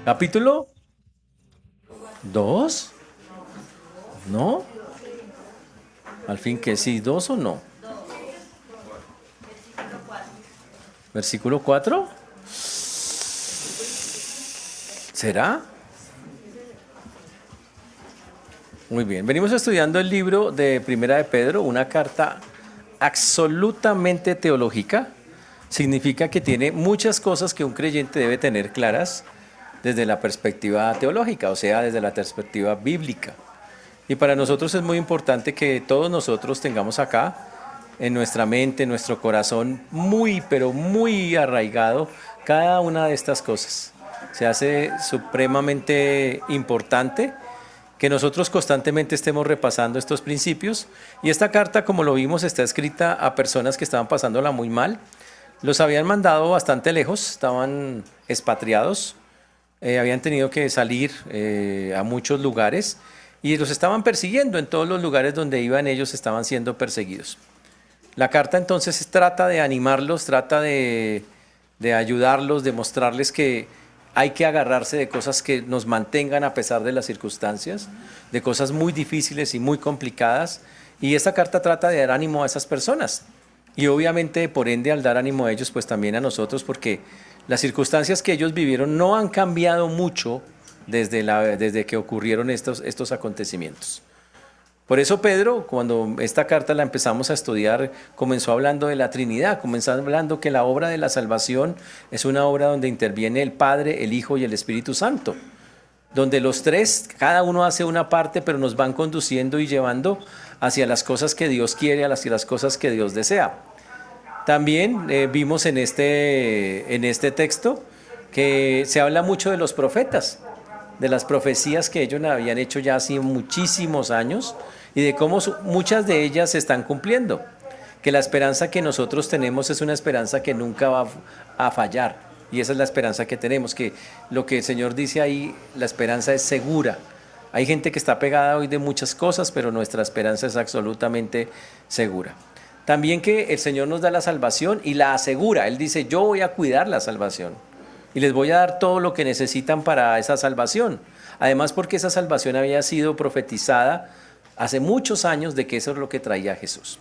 Capítulo 2, ¿no? Al fin que sí, 2 o no. Versículo 4. ¿Será? Muy bien. Venimos estudiando el libro de Primera de Pedro, una carta absolutamente teológica. Significa que tiene muchas cosas que un creyente debe tener claras desde la perspectiva teológica, o sea, desde la perspectiva bíblica. Y para nosotros es muy importante que todos nosotros tengamos acá en nuestra mente, en nuestro corazón, muy, pero muy arraigado cada una de estas cosas. Se hace supremamente importante que nosotros constantemente estemos repasando estos principios. Y esta carta, como lo vimos, está escrita a personas que estaban pasándola muy mal. Los habían mandado bastante lejos, estaban expatriados, habían tenido que salir a muchos lugares y los estaban persiguiendo en todos los lugares donde iban, ellos estaban siendo perseguidos. La carta entonces trata de animarlos, trata de ayudarlos, de mostrarles que hay que agarrarse de cosas que nos mantengan a pesar de las circunstancias, de cosas muy difíciles y muy complicadas. Y esta carta trata de dar ánimo a esas personas. Y obviamente, por ende, al dar ánimo a ellos, pues también a nosotros, porque las circunstancias que ellos vivieron no han cambiado mucho desde que ocurrieron estos acontecimientos. Por eso Pedro, cuando esta carta la empezamos a estudiar, comenzó hablando de la Trinidad, comenzó hablando que la obra de la salvación es una obra donde interviene el Padre, el Hijo y el Espíritu Santo, donde los tres, cada uno hace una parte, pero nos van conduciendo y llevando hacia las cosas que Dios quiere, hacia las cosas que Dios desea. También vimos en este texto que se habla mucho de los profetas, de las profecías que ellos habían hecho ya hace muchísimos años y de cómo muchas de ellas se están cumpliendo. Que la esperanza que nosotros tenemos es una esperanza que nunca va a fallar. Y esa es la esperanza que tenemos, que lo que el Señor dice ahí, la esperanza es segura. Hay gente que está pegada hoy de muchas cosas, pero nuestra esperanza es absolutamente segura. También que el Señor nos da la salvación y la asegura. Él dice, yo voy a cuidar la salvación y les voy a dar todo lo que necesitan para esa salvación. Además, porque esa salvación había sido profetizada hace muchos años de que eso es lo que traía Jesús.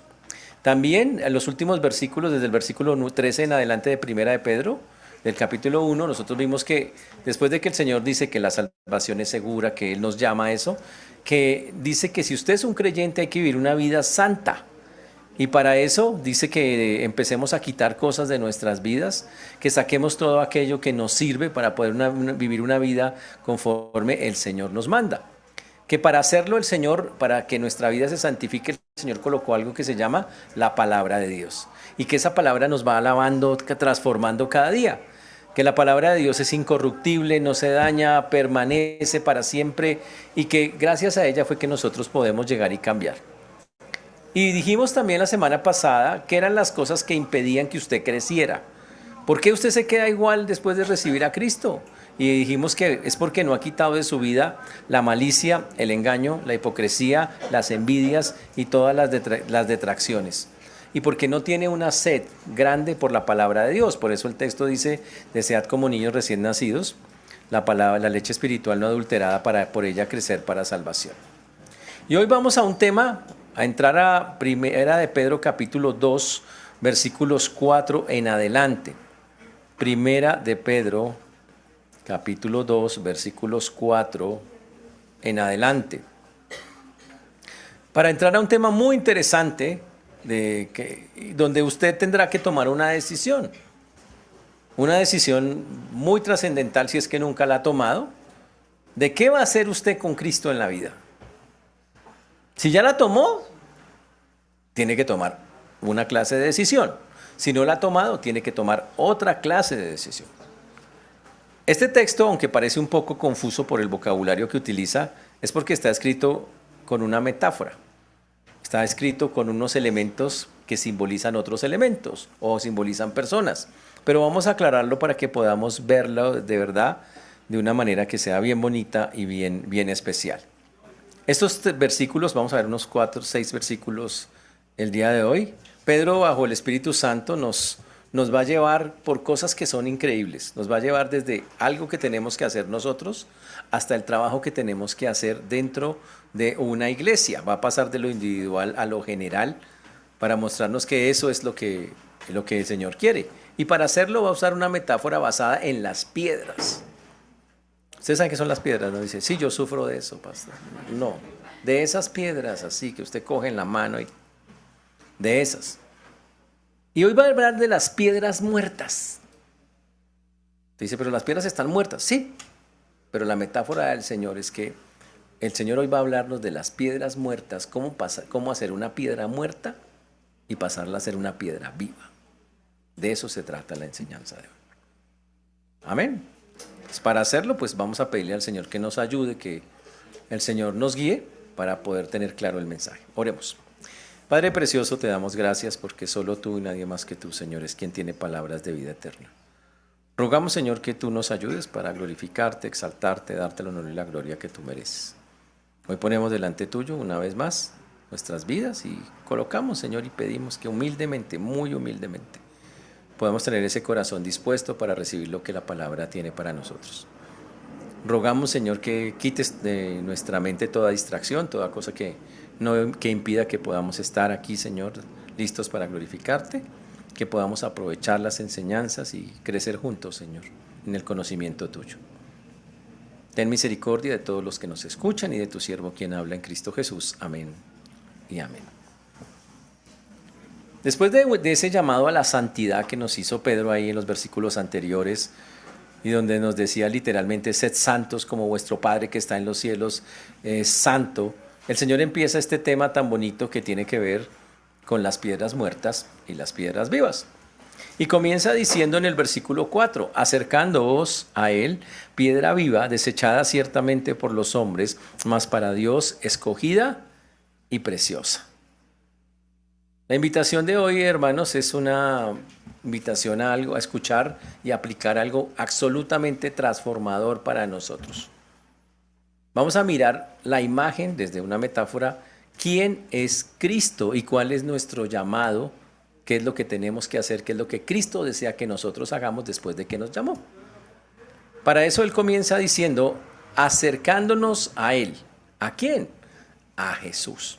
También en los últimos versículos, desde el versículo 13 en adelante de Primera de Pedro, del capítulo 1, nosotros vimos que después de que el Señor dice que la salvación es segura, que Él nos llama a eso, que dice que si usted es un creyente hay que vivir una vida santa. Y para eso dice que empecemos a quitar cosas de nuestras vidas, que saquemos todo aquello que nos sirve para poder vivir una vida conforme el Señor nos manda. Que para hacerlo el Señor, para que nuestra vida se santifique, el Señor colocó algo que se llama la palabra de Dios. Y que esa palabra nos va alabando, transformando cada día. Que la palabra de Dios es incorruptible, no se daña, permanece para siempre y que gracias a ella fue que nosotros podemos llegar y cambiar. Y dijimos también la semana pasada que eran las cosas que impedían que usted creciera. ¿Por qué usted se queda igual después de recibir a Cristo? Y dijimos que es porque no ha quitado de su vida la malicia, el engaño, la hipocresía, las envidias y todas las detracciones. Y porque no tiene una sed grande por la palabra de Dios. Por eso el texto dice, desead como niños recién nacidos la leche espiritual no adulterada para por ella crecer para salvación. Y hoy vamos a un tema, a entrar a Primera de Pedro capítulo 2, versículos 4 en adelante. Primera de Pedro capítulo 2, versículos 4 en adelante. Para entrar a un tema muy interesante, donde usted tendrá que tomar una decisión muy trascendental si es que nunca la ha tomado. ¿De qué va a hacer usted con Cristo en la vida? Si ya la tomó, tiene que tomar una clase de decisión. Si no la ha tomado, tiene que tomar otra clase de decisión. Este texto, aunque parece un poco confuso por el vocabulario que utiliza, es porque está escrito con una metáfora. Está escrito con unos elementos que simbolizan otros elementos o simbolizan personas. Pero vamos a aclararlo para que podamos verlo de verdad de una manera que sea bien bonita y bien especial. Estos versículos, vamos a ver unos 4 o 6 versículos el día de hoy. Pedro, bajo el Espíritu Santo, nos nos va a llevar por cosas que son increíbles. Nos va a llevar desde algo que tenemos que hacer nosotros hasta el trabajo que tenemos que hacer dentro de una iglesia. Va a pasar de lo individual a lo general para mostrarnos que eso es lo que el Señor quiere. Y para hacerlo va a usar una metáfora basada en las piedras. Ustedes saben qué son las piedras, ¿no? Dice, sí, yo sufro de eso, pastor. No, de esas piedras así que usted coge en la mano y de esas. Y hoy va a hablar de las piedras muertas. Dice, pero las piedras están muertas. Sí, pero la metáfora del Señor es que el Señor hoy va a hablarnos de las piedras muertas, cómo hacer una piedra muerta y pasarla a ser una piedra viva. De eso se trata la enseñanza de hoy. Amén. Pues para hacerlo, pues vamos a pedirle al Señor que nos ayude, que el Señor nos guíe para poder tener claro el mensaje. Oremos. Padre precioso, te damos gracias porque solo tú y nadie más que tú, Señor, es quien tiene palabras de vida eterna. Rogamos, Señor, que tú nos ayudes para glorificarte, exaltarte, darte el honor y la gloria que tú mereces. Hoy ponemos delante tuyo una vez más nuestras vidas y colocamos, Señor, y pedimos que humildemente, muy humildemente, podamos tener ese corazón dispuesto para recibir lo que la palabra tiene para nosotros. Rogamos, Señor, que quites de nuestra mente toda distracción, toda cosa que impida que podamos estar aquí, Señor, listos para glorificarte, que podamos aprovechar las enseñanzas y crecer juntos, Señor, en el conocimiento tuyo. Ten misericordia de todos los que nos escuchan y de tu siervo quien habla en Cristo Jesús. Amén y amén. Después de ese llamado a la santidad que nos hizo Pedro ahí en los versículos anteriores, y donde nos decía literalmente, sed santos como vuestro Padre que está en los cielos es santo, el Señor empieza este tema tan bonito que tiene que ver con las piedras muertas y las piedras vivas. Y comienza diciendo en el versículo 4, acercándoos a Él, piedra viva, desechada ciertamente por los hombres, mas para Dios escogida y preciosa. La invitación de hoy, hermanos, es una invitación a escuchar y aplicar algo absolutamente transformador para nosotros. Vamos a mirar la imagen desde una metáfora, quién es Cristo y cuál es nuestro llamado, qué es lo que tenemos que hacer, qué es lo que Cristo desea que nosotros hagamos después de que nos llamó. Para eso Él comienza diciendo, acercándonos a Él. ¿A quién? A Jesús.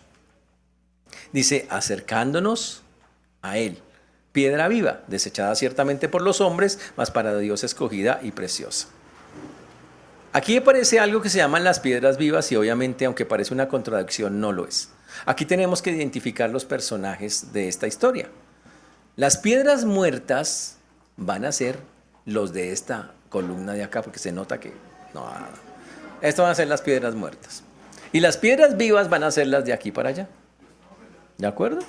Dice, acercándonos a Él. Piedra viva, desechada ciertamente por los hombres, mas para Dios escogida y preciosa. Aquí aparece algo que se llaman las piedras vivas y obviamente, aunque parece una contradicción, no lo es. Aquí tenemos que identificar los personajes de esta historia. Las piedras muertas van a ser los de esta columna de acá, porque se nota que no, esto van a ser las piedras muertas. Y las piedras vivas van a ser las de aquí para allá. ¿De acuerdo?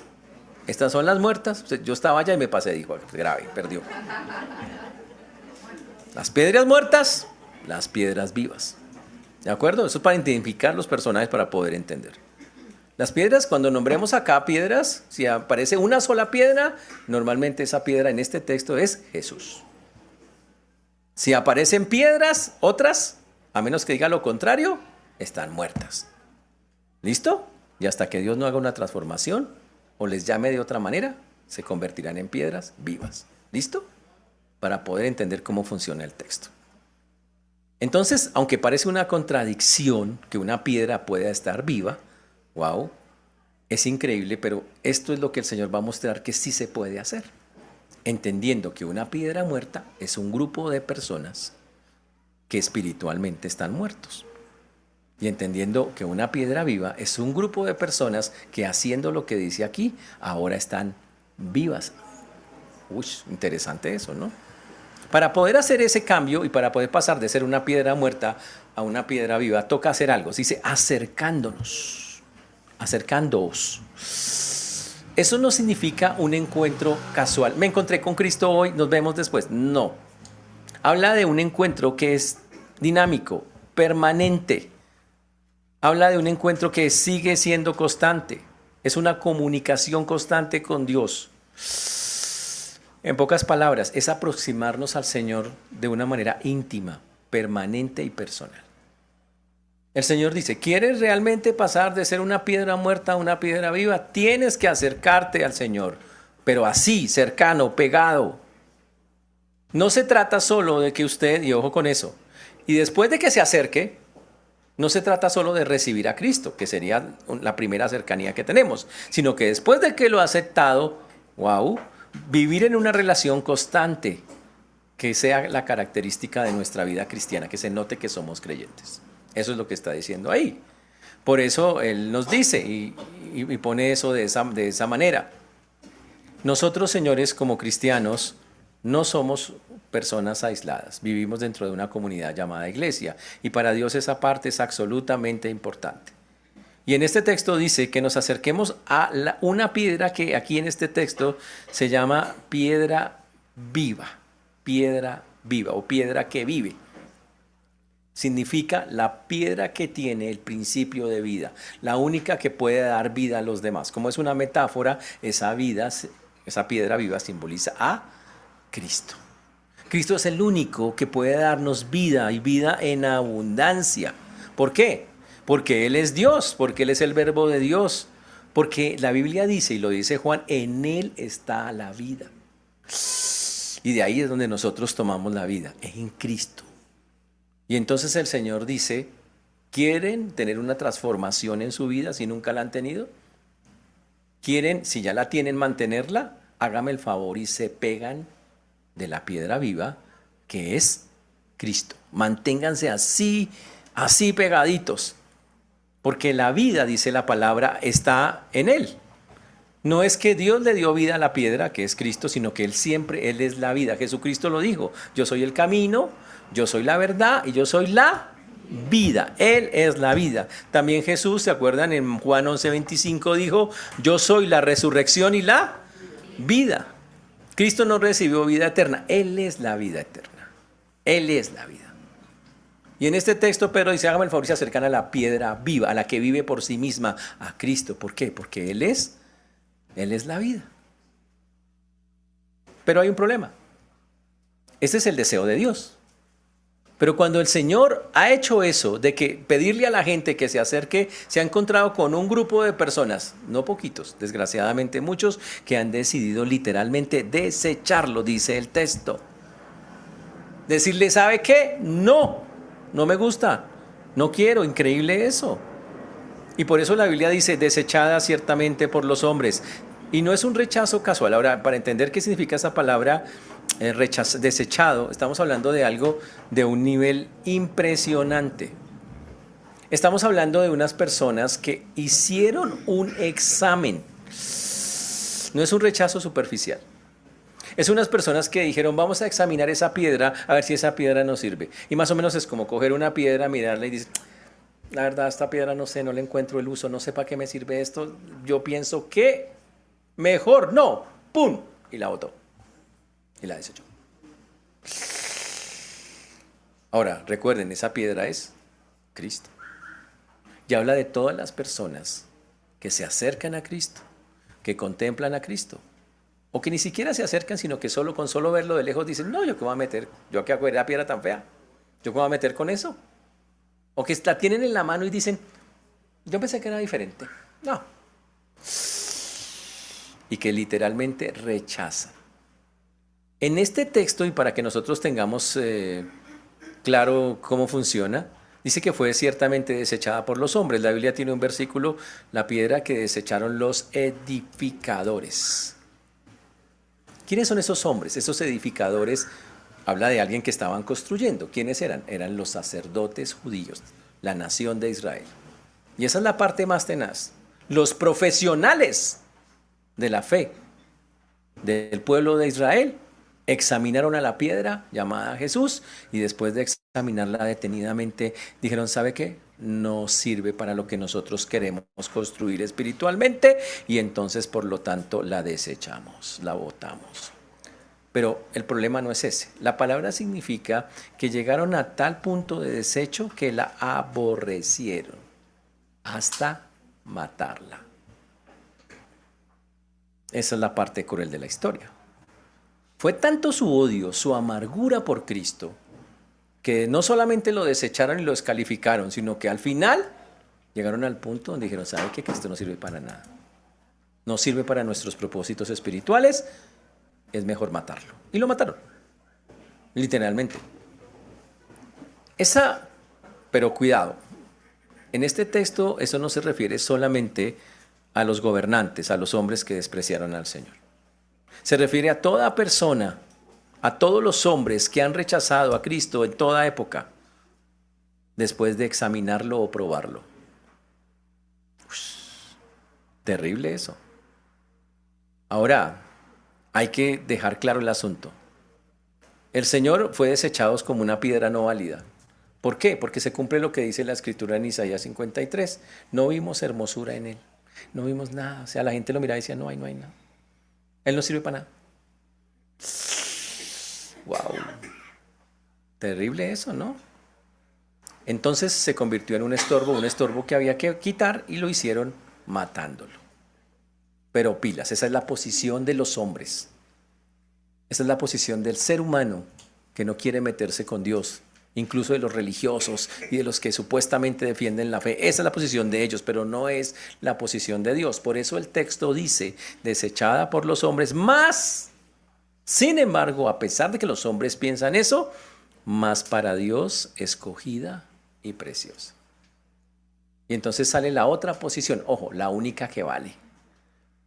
Estas son las muertas. Yo estaba allá y me pasé, dijo, grave, perdió. Las piedras muertas, las piedras vivas. ¿De acuerdo? Eso es para identificar los personajes para poder entender. Las piedras, cuando nombremos acá piedras, si aparece una sola piedra, normalmente esa piedra en este texto es Jesús. Si aparecen piedras, otras, a menos que diga lo contrario, están muertas. ¿Listo? Y hasta que Dios no haga una transformación o les llame de otra manera, se convertirán en piedras vivas. ¿Listo? Para poder entender cómo funciona el texto. Entonces, aunque parece una contradicción que una piedra pueda estar viva, wow, es increíble, pero esto es lo que el Señor va a mostrar que sí se puede hacer. Entendiendo que una piedra muerta es un grupo de personas que espiritualmente están muertos. Y entendiendo que una piedra viva es un grupo de personas que haciendo lo que dice aquí, ahora están vivas. Uy, interesante eso, ¿no? Para poder hacer ese cambio y para poder pasar de ser una piedra muerta a una piedra viva, toca hacer algo. Se dice acercándonos, acercándoos. Eso no significa un encuentro casual. Me encontré con Cristo hoy, nos vemos después. No. Habla de un encuentro que es dinámico, permanente. Habla de un encuentro que sigue siendo constante. Es una comunicación constante con Dios. En pocas palabras, es aproximarnos al Señor de una manera íntima, permanente y personal. El Señor dice, ¿quieres realmente pasar de ser una piedra muerta a una piedra viva? Tienes que acercarte al Señor, pero así, cercano, pegado. No se trata solo de que usted, y ojo con eso, y después de que se acerque, no se trata solo de recibir a Cristo, que sería la primera cercanía que tenemos, sino que después de que lo ha aceptado, wow, vivir en una relación constante, que sea la característica de nuestra vida cristiana, que se note que somos creyentes. Eso es lo que está diciendo ahí. Por eso Él nos dice y pone eso de esa manera. Nosotros, señores, como cristianos, no somos personas aisladas. Vivimos dentro de una comunidad llamada iglesia. Y para Dios esa parte es absolutamente importante. Y en este texto dice que nos acerquemos a una piedra que aquí en este texto se llama piedra viva o piedra que vive. Significa la piedra que tiene el principio de vida, la única que puede dar vida a los demás. Como es una metáfora, esa piedra viva simboliza a Cristo. Cristo es el único que puede darnos vida y vida en abundancia. ¿Por qué? Porque Él es Dios, porque Él es el verbo de Dios, porque la Biblia dice, y lo dice Juan, en Él está la vida. Y de ahí es donde nosotros tomamos la vida, en Cristo. Y entonces el Señor dice, ¿quieren tener una transformación en su vida si nunca la han tenido? ¿Quieren, si ya la tienen, mantenerla? Hágame el favor y se pegan de la piedra viva que es Cristo. Manténganse así pegaditos. Porque la vida, dice la palabra, está en Él. No es que Dios le dio vida a la piedra, que es Cristo, sino que Él es la vida. Jesucristo lo dijo, yo soy el camino, yo soy la verdad y yo soy la vida. Él es la vida. También Jesús, ¿se acuerdan? En Juan 11:25 dijo, yo soy la resurrección y la vida. Cristo no recibió vida eterna, Él es la vida eterna. Él es la vida. Y en este texto Pedro dice, hágame el favor y se acercan a la piedra viva, a la que vive por sí misma, a Cristo. ¿Por qué? Porque Él es la vida. Pero hay un problema. Ese es el deseo de Dios. Pero cuando el Señor ha hecho eso, de que pedirle a la gente que se acerque, se ha encontrado con un grupo de personas, no poquitos, desgraciadamente muchos, que han decidido literalmente desecharlo, dice el texto. Decirle, ¿sabe qué? No me gusta, no quiero, increíble eso. Y por eso la Biblia dice, desechada ciertamente por los hombres. Y no es un rechazo casual. Ahora, para entender qué significa esa palabra, desechado, estamos hablando de algo de un nivel impresionante. Estamos hablando de unas personas que hicieron un examen. No es un rechazo superficial. Es unas personas que dijeron, vamos a examinar esa piedra, a ver si esa piedra nos sirve. Y más o menos es como coger una piedra, mirarla y decir, la verdad, esta piedra no sé, no le encuentro el uso, no sé para qué me sirve esto. Yo pienso que mejor no. ¡Pum! Y la botó. Y la desechó. Ahora, recuerden, esa piedra es Cristo. Y habla de todas las personas que se acercan a Cristo, que contemplan a Cristo, o que ni siquiera se acercan, sino que con solo verlo de lejos dicen, no, yo qué voy a meter, yo qué hago la piedra tan fea, yo qué voy a meter con eso. O que la tienen en la mano y dicen, yo pensé que era diferente. No. Y que literalmente rechazan. En este texto, y para que nosotros tengamos claro cómo funciona, dice que fue ciertamente desechada por los hombres. La Biblia tiene un versículo, la piedra que desecharon los edificadores. ¿Quiénes son esos hombres? Esos edificadores, habla de alguien que estaban construyendo. ¿Quiénes eran? Eran los sacerdotes judíos, la nación de Israel. Y esa es la parte más tenaz. Los profesionales de la fe del pueblo de Israel examinaron a la piedra llamada Jesús y después de examinarla detenidamente dijeron, ¿sabe qué? No sirve para lo que nosotros queremos construir espiritualmente y entonces por lo tanto la desechamos, la botamos. Pero el problema no es ese. La palabra significa que llegaron a tal punto de desecho que la aborrecieron hasta matarla. Esa es la parte cruel de la historia. Fue tanto su odio, su amargura por Cristo, que no solamente lo desecharon y lo descalificaron, sino que al final llegaron al punto donde dijeron, ¿sabe qué? Que esto no sirve para nada. No sirve para nuestros propósitos espirituales, es mejor matarlo. Y lo mataron. literalmente. Pero cuidado, en este texto eso no se refiere solamente a los gobernantes, a los hombres que despreciaron al Señor. Se refiere a toda persona, a todos los hombres que han rechazado a Cristo en toda época, después de examinarlo o probarlo. Terrible eso. Ahora, hay que dejar claro el asunto. El Señor fue desechado como una piedra no válida. ¿Por qué? Porque se cumple lo que dice la Escritura en Isaías 53. No vimos hermosura en Él. No vimos nada. O sea, la gente lo miraba y decía, no hay nada. Él no sirve para nada. Wow. Terrible eso, ¿no? Entonces se convirtió en un estorbo que había que quitar y lo hicieron matándolo. Pero pilas, esa es la posición de los hombres. Esa es la posición del ser humano que no quiere meterse con Dios, incluso de los religiosos y de los que supuestamente defienden la fe. Esa es la posición de ellos, pero no es la posición de Dios. Por eso el texto dice, desechada por los hombres, más, sin embargo, a pesar de que los hombres piensan eso, más para Dios escogida y preciosa. Y entonces sale la otra posición, ojo, la única que vale.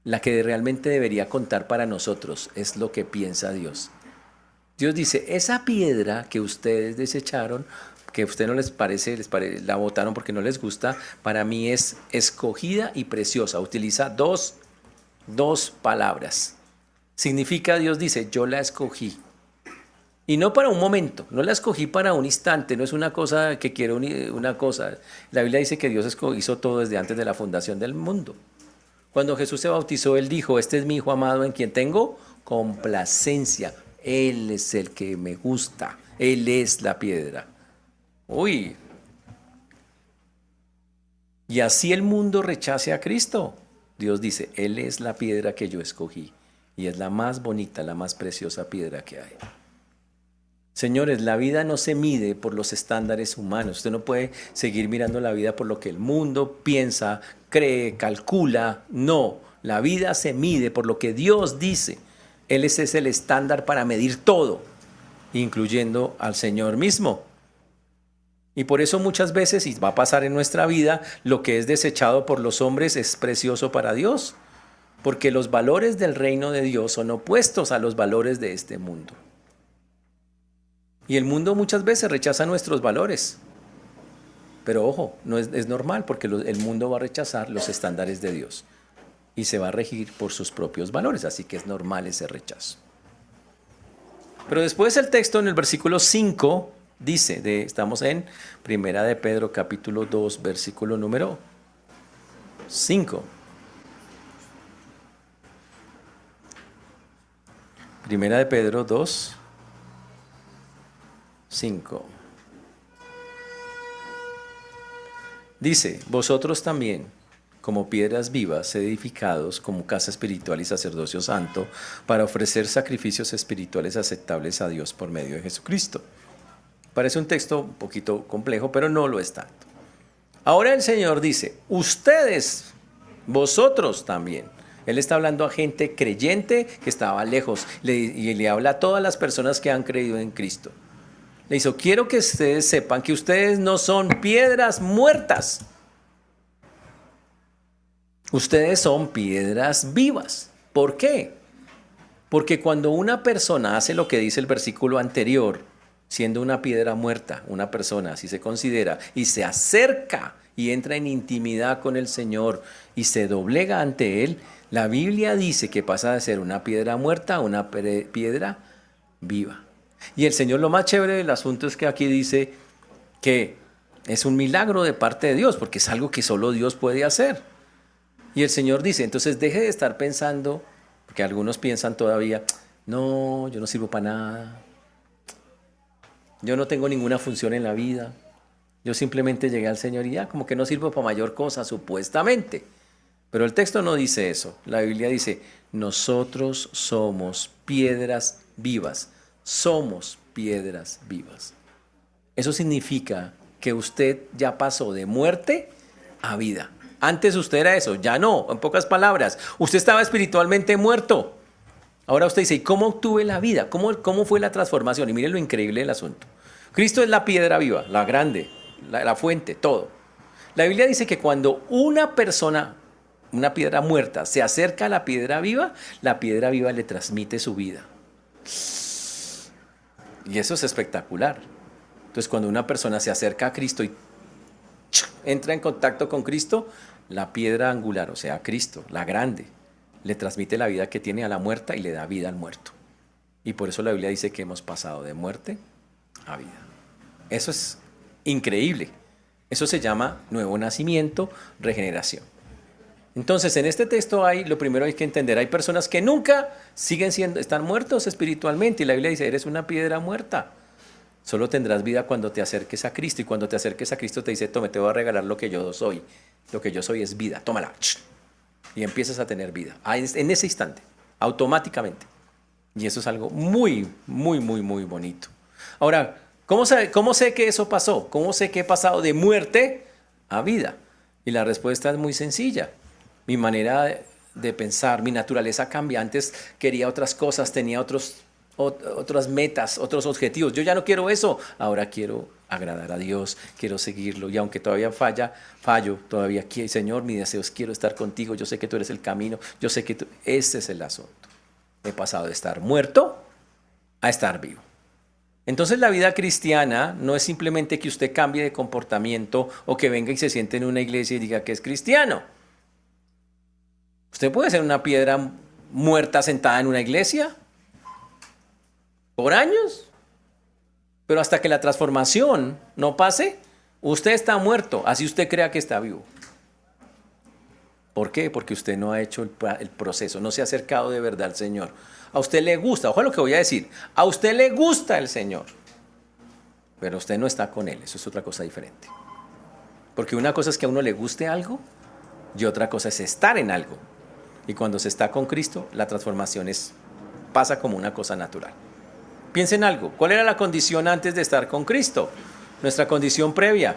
La que realmente debería contar para nosotros es lo que piensa Dios. Dios dice, esa piedra que ustedes desecharon, que a ustedes no les parece, la botaron porque no les gusta, para mí es escogida y preciosa. Utiliza dos palabras. Significa, Dios dice, yo la escogí. Y no para un momento, no la escogí para un instante, no es una cosa que quiero una cosa. La Biblia dice que Dios hizo todo desde antes de la fundación del mundo. Cuando Jesús se bautizó, Él dijo, este es mi Hijo amado en quien tengo complacencia. Él es el que me gusta, Él es la piedra. Uy. Y así el mundo rechace a Cristo. Dios dice, Él es la piedra que yo escogí y es la más bonita, la más preciosa piedra que hay. Señores, la vida no se mide por los estándares humanos. Usted no puede seguir mirando la vida por lo que el mundo piensa, cree, calcula. No, la vida se mide por lo que Dios dice. Él es el estándar para medir todo, incluyendo al Señor mismo. Y por eso muchas veces, y va a pasar en nuestra vida, lo que es desechado por los hombres es precioso para Dios. Porque los valores del reino de Dios son opuestos a los valores de este mundo. Y el mundo muchas veces rechaza nuestros valores. Pero ojo, no es normal porque el mundo va a rechazar los estándares de Dios y se va a regir por sus propios valores, así que es normal ese rechazo. Pero después el texto en el versículo 5 dice, estamos en Primera de Pedro capítulo 2, versículo número 5. Primera de Pedro 2, 5. Dice, vosotros también, como piedras vivas, edificados como casa espiritual y sacerdocio santo, para ofrecer sacrificios espirituales aceptables a Dios por medio de Jesucristo. Parece un texto un poquito complejo, pero no lo es tanto. Ahora el Señor dice, ustedes, vosotros también. Él está hablando a gente creyente que estaba lejos y le habla a todas las personas que han creído en Cristo. Le dice, quiero que ustedes sepan que ustedes no son piedras muertas. Ustedes son piedras vivas. ¿Por qué? Porque cuando una persona hace lo que dice el versículo anterior, siendo una piedra muerta, una persona así se considera, y se acerca y entra en intimidad con el Señor y se doblega ante Él, la Biblia dice que pasa de ser una piedra muerta a una piedra viva. Y el Señor, lo más chévere del asunto es que aquí dice que es un milagro de parte de Dios, porque es algo que solo Dios puede hacer. Y el Señor dice, entonces deje de estar pensando, porque algunos piensan todavía, no, yo no sirvo para nada, yo no tengo ninguna función en la vida, yo simplemente llegué al Señor y ya, como que no sirvo para mayor cosa, supuestamente. Pero el texto no dice eso, la Biblia dice, nosotros somos piedras vivas. Somos piedras vivas. Eso significa que usted ya pasó de muerte a vida. Antes usted era eso, ya no, en pocas palabras. Usted estaba espiritualmente muerto. Ahora usted dice, ¿y cómo obtuve la vida? ¿Cómo fue la transformación? Y miren lo increíble del asunto. Cristo es la piedra viva, la grande, la fuente, todo. La Biblia dice que cuando una persona, una piedra muerta, se acerca a la piedra viva le transmite su vida. Y eso es espectacular. Entonces, cuando una persona se acerca a Cristo y entra en contacto con Cristo, la piedra angular, o sea, Cristo, la grande, le transmite la vida que tiene a la muerta y le da vida al muerto. Y por eso la Biblia dice que hemos pasado de muerte a vida. Eso es increíble. Eso se llama nuevo nacimiento, regeneración. Entonces, en este texto lo primero hay que entender, hay personas que nunca están muertos espiritualmente, y la Biblia dice, eres una piedra muerta. Solo tendrás vida cuando te acerques a Cristo, y cuando te acerques a Cristo te dice, tome, te voy a regalar lo que yo soy. Lo que yo soy es vida, tómala. Y empiezas a tener vida, en ese instante, automáticamente. Y eso es algo muy, muy, muy, muy bonito. Ahora, ¿cómo sé que eso pasó? ¿Cómo sé que he pasado de muerte a vida? Y la respuesta es muy sencilla. Mi manera de pensar, mi naturaleza cambia. Antes quería otras cosas, tenía otras metas, otros objetivos. Yo ya no quiero eso. Ahora quiero agradar a Dios, quiero seguirlo. Y aunque todavía fallo, todavía quiero, Señor, mi deseo es quiero estar contigo. Yo sé que tú eres el camino. Yo sé que ese es el asunto. He pasado de estar muerto a estar vivo. Entonces la vida cristiana no es simplemente que usted cambie de comportamiento o que venga y se siente en una iglesia y diga que es cristiano. Usted puede ser una piedra muerta sentada en una iglesia por años, pero hasta que la transformación no pase, usted está muerto, así usted crea que está vivo. ¿Por qué? Porque usted no ha hecho el proceso, no se ha acercado de verdad al Señor. A usted le gusta, ojo lo que voy a decir, a usted le gusta el Señor, pero usted no está con Él, eso es otra cosa diferente. Porque una cosa es que a uno le guste algo y otra cosa es estar en algo. Y cuando se está con Cristo, la transformación pasa como una cosa natural. Piensen algo, ¿cuál era la condición antes de estar con Cristo? Nuestra condición previa.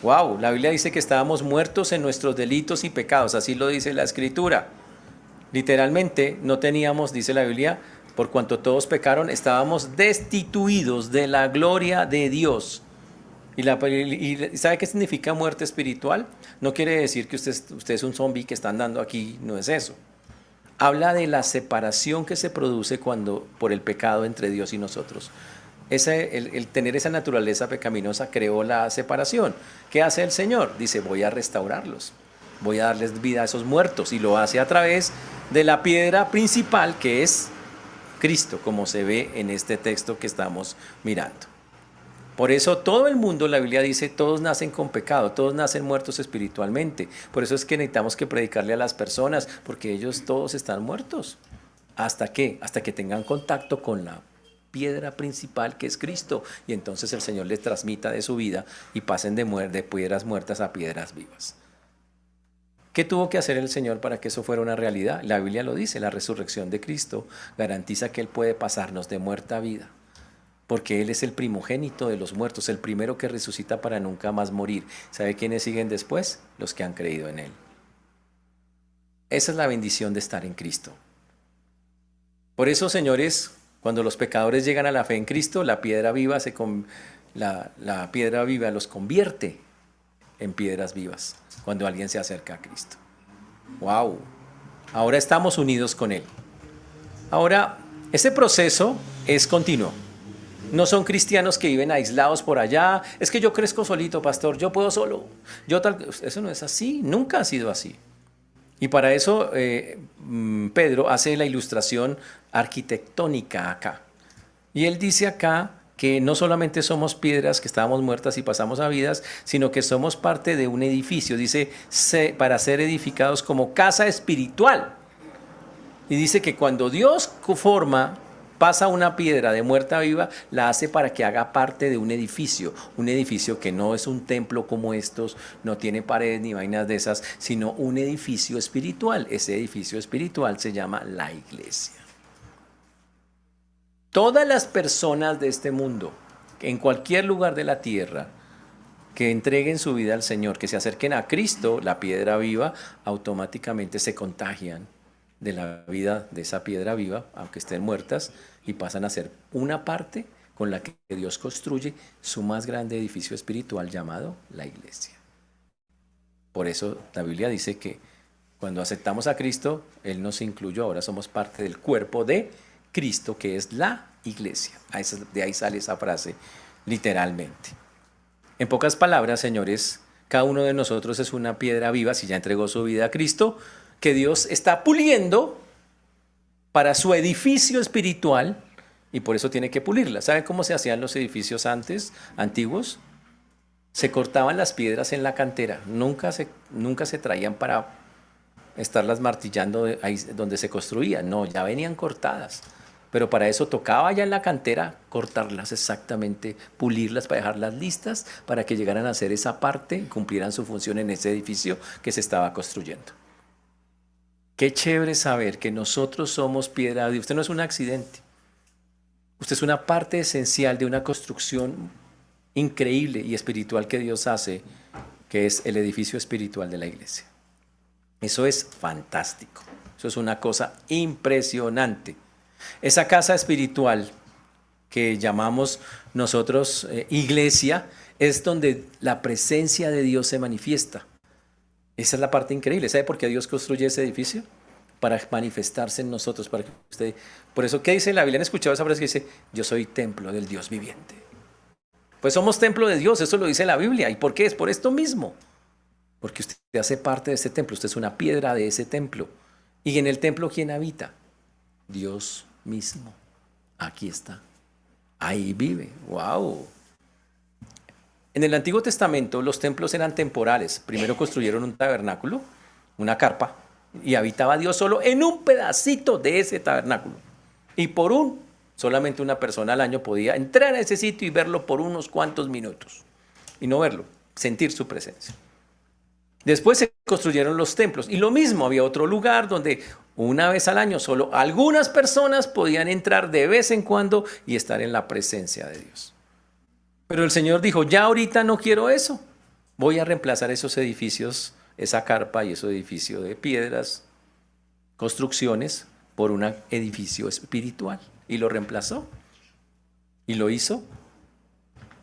Wow, la Biblia dice que estábamos muertos en nuestros delitos y pecados, así lo dice la Escritura. Literalmente no teníamos, dice la Biblia, por cuanto todos pecaron, estábamos destituidos de la gloria de Dios. ¿Y sabe qué significa muerte espiritual? No quiere decir que usted es un zombie que está andando aquí, no es eso. Habla de la separación que se produce por el pecado entre Dios y nosotros. El tener esa naturaleza pecaminosa creó la separación. ¿Qué hace el Señor? Dice, voy a restaurarlos, voy a darles vida a esos muertos, y lo hace a través de la piedra principal que es Cristo, como se ve en este texto que estamos mirando. Por eso todo el mundo, la Biblia dice, todos nacen con pecado, todos nacen muertos espiritualmente. Por eso es que necesitamos que predicarle a las personas, porque ellos todos están muertos. ¿Hasta qué? Hasta que tengan contacto con la piedra principal que es Cristo. Y entonces el Señor les transmita de su vida y pasen de piedras muertas a piedras vivas. ¿Qué tuvo que hacer el Señor para que eso fuera una realidad? La Biblia lo dice, la resurrección de Cristo garantiza que Él puede pasarnos de muerte a vida. Porque Él es el primogénito de los muertos, el primero que resucita para nunca más morir. ¿Sabe quiénes siguen después? Los que han creído en Él. Esa es la bendición de estar en Cristo. Por eso, señores, cuando los pecadores llegan a la fe en Cristo, la piedra viva los convierte en piedras vivas cuando alguien se acerca a Cristo. ¡Wow! Ahora estamos unidos con Él. Ahora, ese proceso es continuo. No son cristianos que viven aislados por allá. Es que yo crezco solito, pastor, yo puedo solo. Eso no es así, nunca ha sido así. Y para eso Pedro hace la ilustración arquitectónica acá. Y él dice acá que no solamente somos piedras que estábamos muertas y pasamos a vidas, sino que somos parte de un edificio. Dice, para ser edificados como casa espiritual. Y dice que cuando Dios pasa una piedra de muerta a viva, la hace para que haga parte de un edificio que no es un templo como estos, no tiene paredes ni vainas de esas, sino un edificio espiritual. Ese edificio espiritual se llama la iglesia. Todas las personas de este mundo, en cualquier lugar de la tierra, que entreguen su vida al Señor, que se acerquen a Cristo, la piedra viva, automáticamente se contagian de la vida de esa piedra viva, aunque estén muertas, y pasan a ser una parte con la que Dios construye su más grande edificio espiritual llamado la iglesia. Por eso la Biblia dice que cuando aceptamos a Cristo, Él nos incluyó, ahora somos parte del cuerpo de Cristo, que es la iglesia. De ahí sale esa frase, literalmente. En pocas palabras, señores, cada uno de nosotros es una piedra viva, si ya entregó su vida a Cristo, que Dios está puliendo para su edificio espiritual, y por eso tiene que pulirla. ¿Saben cómo se hacían los edificios antiguos? Se cortaban las piedras en la cantera, nunca se traían para estarlas martillando ahí donde se construían, no, ya venían cortadas. Pero para eso tocaba ya en la cantera cortarlas exactamente, pulirlas para dejarlas listas para que llegaran a ser esa parte y cumplieran su función en ese edificio que se estaba construyendo. Qué chévere saber que nosotros somos piedra viva. Usted no es un accidente. Usted es una parte esencial de una construcción increíble y espiritual que Dios hace, que es el edificio espiritual de la iglesia. Eso es fantástico. Eso es una cosa impresionante. Esa casa espiritual que llamamos nosotros iglesia es donde la presencia de Dios se manifiesta. Esa es la parte increíble. ¿Sabe por qué Dios construye ese edificio? Para manifestarse en nosotros. Para que usted... Por eso, ¿qué dice la Biblia? ¿Han escuchado esa frase que dice, yo soy templo del Dios viviente? Pues somos templo de Dios, eso lo dice la Biblia. ¿Y por qué? Es por esto mismo. Porque usted hace parte de ese templo, usted es una piedra de ese templo. Y en el templo, ¿quién habita? Dios mismo. Aquí está. Ahí vive. ¡Wow! En el Antiguo Testamento los templos eran temporales. Primero construyeron un tabernáculo, una carpa, y habitaba Dios solo en un pedacito de ese tabernáculo. Y solamente una persona al año podía entrar a ese sitio y verlo por unos cuantos minutos. Y no verlo, sentir su presencia. Después se construyeron los templos y lo mismo, había otro lugar donde una vez al año solo algunas personas podían entrar de vez en cuando y estar en la presencia de Dios. Pero el Señor dijo, ya ahorita no quiero eso, voy a reemplazar esos edificios, esa carpa y ese edificio de piedras, construcciones, por un edificio espiritual. Y lo reemplazó y lo hizo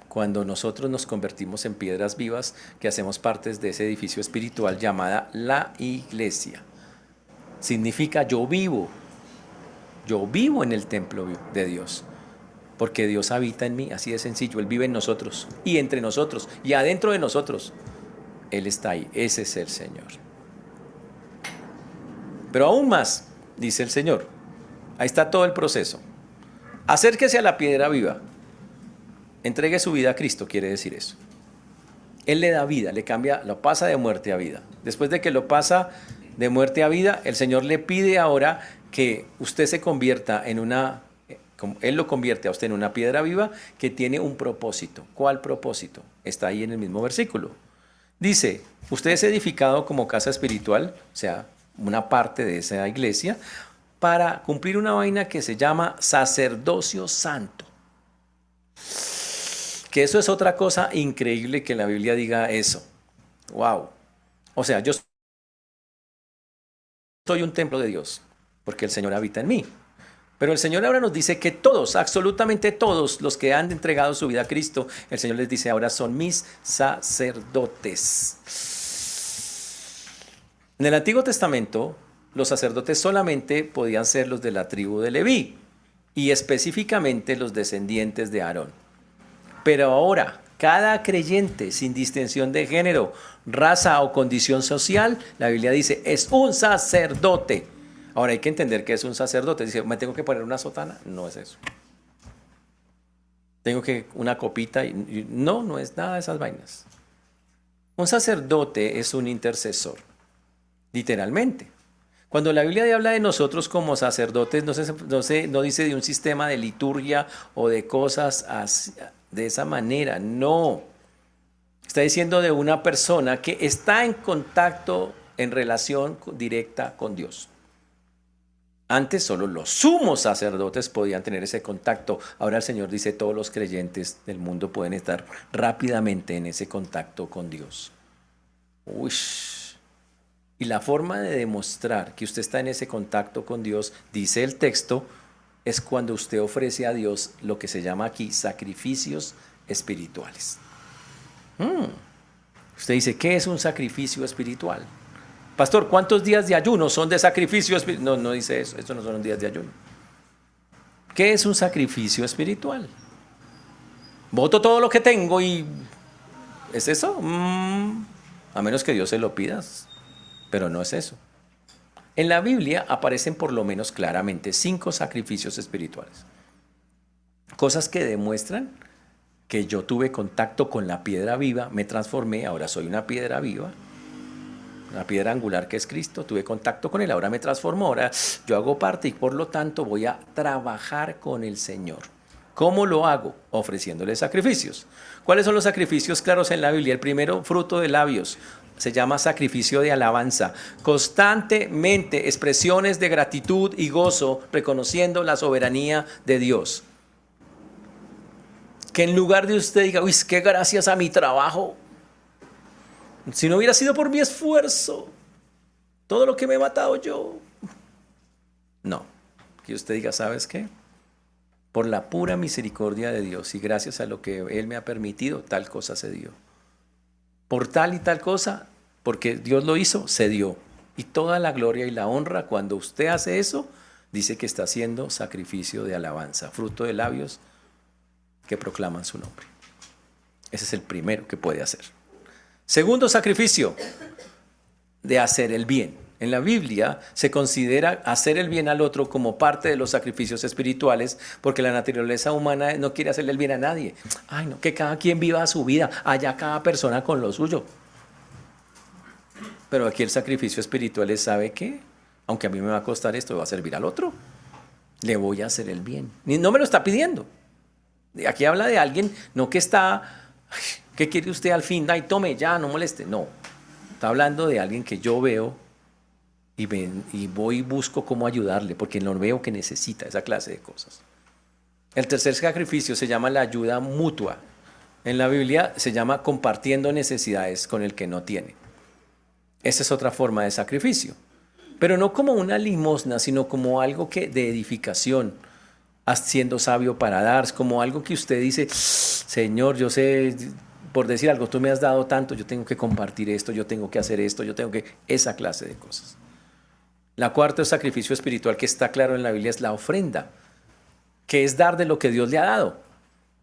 cuando nosotros nos convertimos en piedras vivas que hacemos parte de ese edificio espiritual llamada la iglesia. Significa yo vivo en el templo de Dios, porque Dios habita en mí, así de sencillo, Él vive en nosotros y entre nosotros y adentro de nosotros. Él está ahí, ese es el Señor. Pero aún más, dice el Señor, ahí está todo el proceso. Acérquese a la piedra viva. Entregue su vida a Cristo, quiere decir eso. Él le da vida, le cambia, lo pasa de muerte a vida. Después de que lo pasa de muerte a vida, el Señor le pide ahora que usted se convierta Él lo convierte a usted en una piedra viva que tiene un propósito. ¿Cuál propósito? Está ahí en el mismo versículo. Dice, usted es edificado como casa espiritual, o sea, una parte de esa iglesia, para cumplir una vaina que se llama sacerdocio santo. Que eso es otra cosa increíble que la Biblia diga eso. Wow. O sea, yo soy un templo de Dios, porque el Señor habita en mí. Pero el Señor ahora nos dice que todos, absolutamente todos los que han entregado su vida a Cristo, el Señor les dice ahora son mis sacerdotes. En el Antiguo Testamento, los sacerdotes solamente podían ser los de la tribu de Leví y específicamente los descendientes de Aarón. Pero ahora, cada creyente, sin distinción de género, raza o condición social, la Biblia dice, es un sacerdote. Ahora hay que entender que es un sacerdote. Dice, ¿me tengo que poner una sotana? No es eso. Tengo que una copita. No es nada de esas vainas. Un sacerdote es un intercesor, literalmente. Cuando la Biblia habla de nosotros como sacerdotes, no dice de un sistema de liturgia o de cosas así, de esa manera, no. Está diciendo de una persona que está en contacto, en relación directa con Dios. Antes solo los sumos sacerdotes podían tener ese contacto. Ahora el Señor dice todos los creyentes del mundo pueden estar rápidamente en ese contacto con Dios. Uy. Y la forma de demostrar que usted está en ese contacto con Dios, dice el texto, es cuando usted ofrece a Dios lo que se llama aquí sacrificios espirituales. Usted dice, ¿qué es un sacrificio espiritual? Pastor, ¿cuántos días de ayuno son de sacrificio espiritual? No, no dice eso, estos no son días de ayuno. ¿Qué es un sacrificio espiritual? Voto todo lo que tengo y... ¿es eso? A menos que Dios se lo pidas, pero no es eso. En la Biblia aparecen por lo menos claramente 5 sacrificios espirituales. Cosas que demuestran que yo tuve contacto con la piedra viva, me transformé, ahora soy una piedra viva, una piedra angular que es Cristo, tuve contacto con Él, ahora me transformó, ahora yo hago parte y por lo tanto voy a trabajar con el Señor. ¿Cómo lo hago? Ofreciéndole sacrificios. ¿Cuáles son los sacrificios claros en la Biblia? El primero, fruto de labios. Se llama sacrificio de alabanza. Constantemente expresiones de gratitud y gozo reconociendo la soberanía de Dios. Que en lugar de usted diga, uy, qué gracias a mi trabajo. Si no hubiera sido por mi esfuerzo, todo lo que me he matado yo. No, que usted diga, ¿sabes qué? Por la pura misericordia de Dios y gracias a lo que Él me ha permitido, tal cosa se dio. Por tal y tal cosa, porque Dios lo hizo, se dio. Y toda la gloria y la honra, cuando usted hace eso, dice que está haciendo sacrificio de alabanza, fruto de labios que proclaman su nombre. Ese es el primero que puede hacer. Segundo sacrificio, de hacer el bien. En la Biblia se considera hacer el bien al otro como parte de los sacrificios espirituales, porque la naturaleza humana no quiere hacerle el bien a nadie. Ay, no, que cada quien viva su vida, allá cada persona con lo suyo. Pero aquí el sacrificio espiritual es, ¿sabe qué? Aunque a mí me va a costar esto, va a servir al otro. Le voy a hacer el bien. No me lo está pidiendo. Aquí habla de alguien, no que está, ¿qué quiere usted al fin? Ay, tome ya, no moleste. No, está hablando de alguien que yo veo y voy y busco cómo ayudarle, porque lo veo que necesita esa clase de cosas. El tercer sacrificio se llama la ayuda mutua. En la Biblia se llama compartiendo necesidades con el que no tiene. Esa es otra forma de sacrificio. Pero no como una limosna, sino como algo de edificación, siendo sabio para dar, como algo que usted dice, Señor, yo sé, por decir algo, tú me has dado tanto, yo tengo que compartir esto, yo tengo que hacer esto, esa clase de cosas. La cuarta sacrificio espiritual que está claro en la Biblia es la ofrenda, que es dar de lo que Dios le ha dado.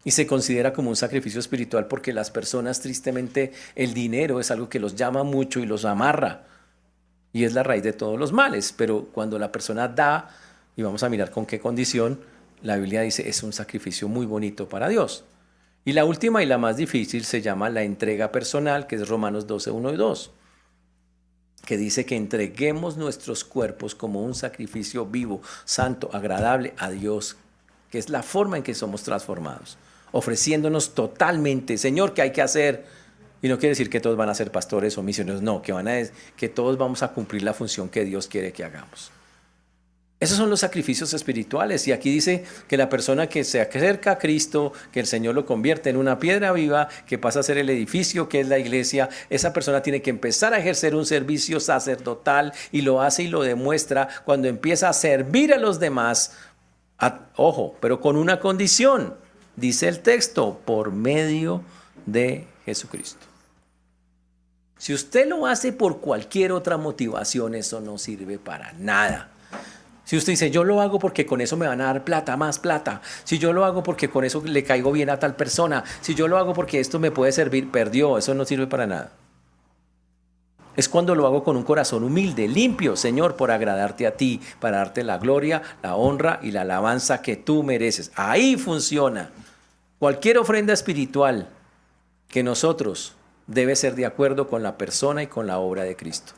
Y se considera como un sacrificio espiritual porque las personas, tristemente, el dinero es algo que los llama mucho y los amarra. Y es la raíz de todos los males. Pero cuando la persona da, y vamos a mirar con qué condición, la Biblia dice es un sacrificio muy bonito para Dios. Y la última y la más difícil se llama la entrega personal, que es Romanos 12, 1 y 2. Que dice que entreguemos nuestros cuerpos como un sacrificio vivo, santo, agradable a Dios, que es la forma en que somos transformados, ofreciéndonos totalmente. Señor, ¿qué hay que hacer? Y no quiere decir que todos van a ser pastores o misioneros, no, que todos vamos a cumplir la función que Dios quiere que hagamos. Esos son los sacrificios espirituales. Y aquí dice que la persona que se acerca a Cristo, que el Señor lo convierte en una piedra viva, que pasa a ser el edificio que es la iglesia, esa persona tiene que empezar a ejercer un servicio sacerdotal y lo hace y lo demuestra cuando empieza a servir a los demás. Ojo, pero con una condición, dice el texto, por medio de Jesucristo. Si usted lo hace por cualquier otra motivación, eso no sirve para nada. Si usted dice, yo lo hago porque con eso me van a dar plata, más plata. Si yo lo hago porque con eso le caigo bien a tal persona. Si yo lo hago porque esto me puede servir, perdió, eso no sirve para nada. Es cuando lo hago con un corazón humilde, limpio, Señor, por agradarte a ti, para darte la gloria, la honra y la alabanza que tú mereces. Ahí funciona. Cualquier ofrenda espiritual que nosotros debe ser de acuerdo con la persona y con la obra de Cristo.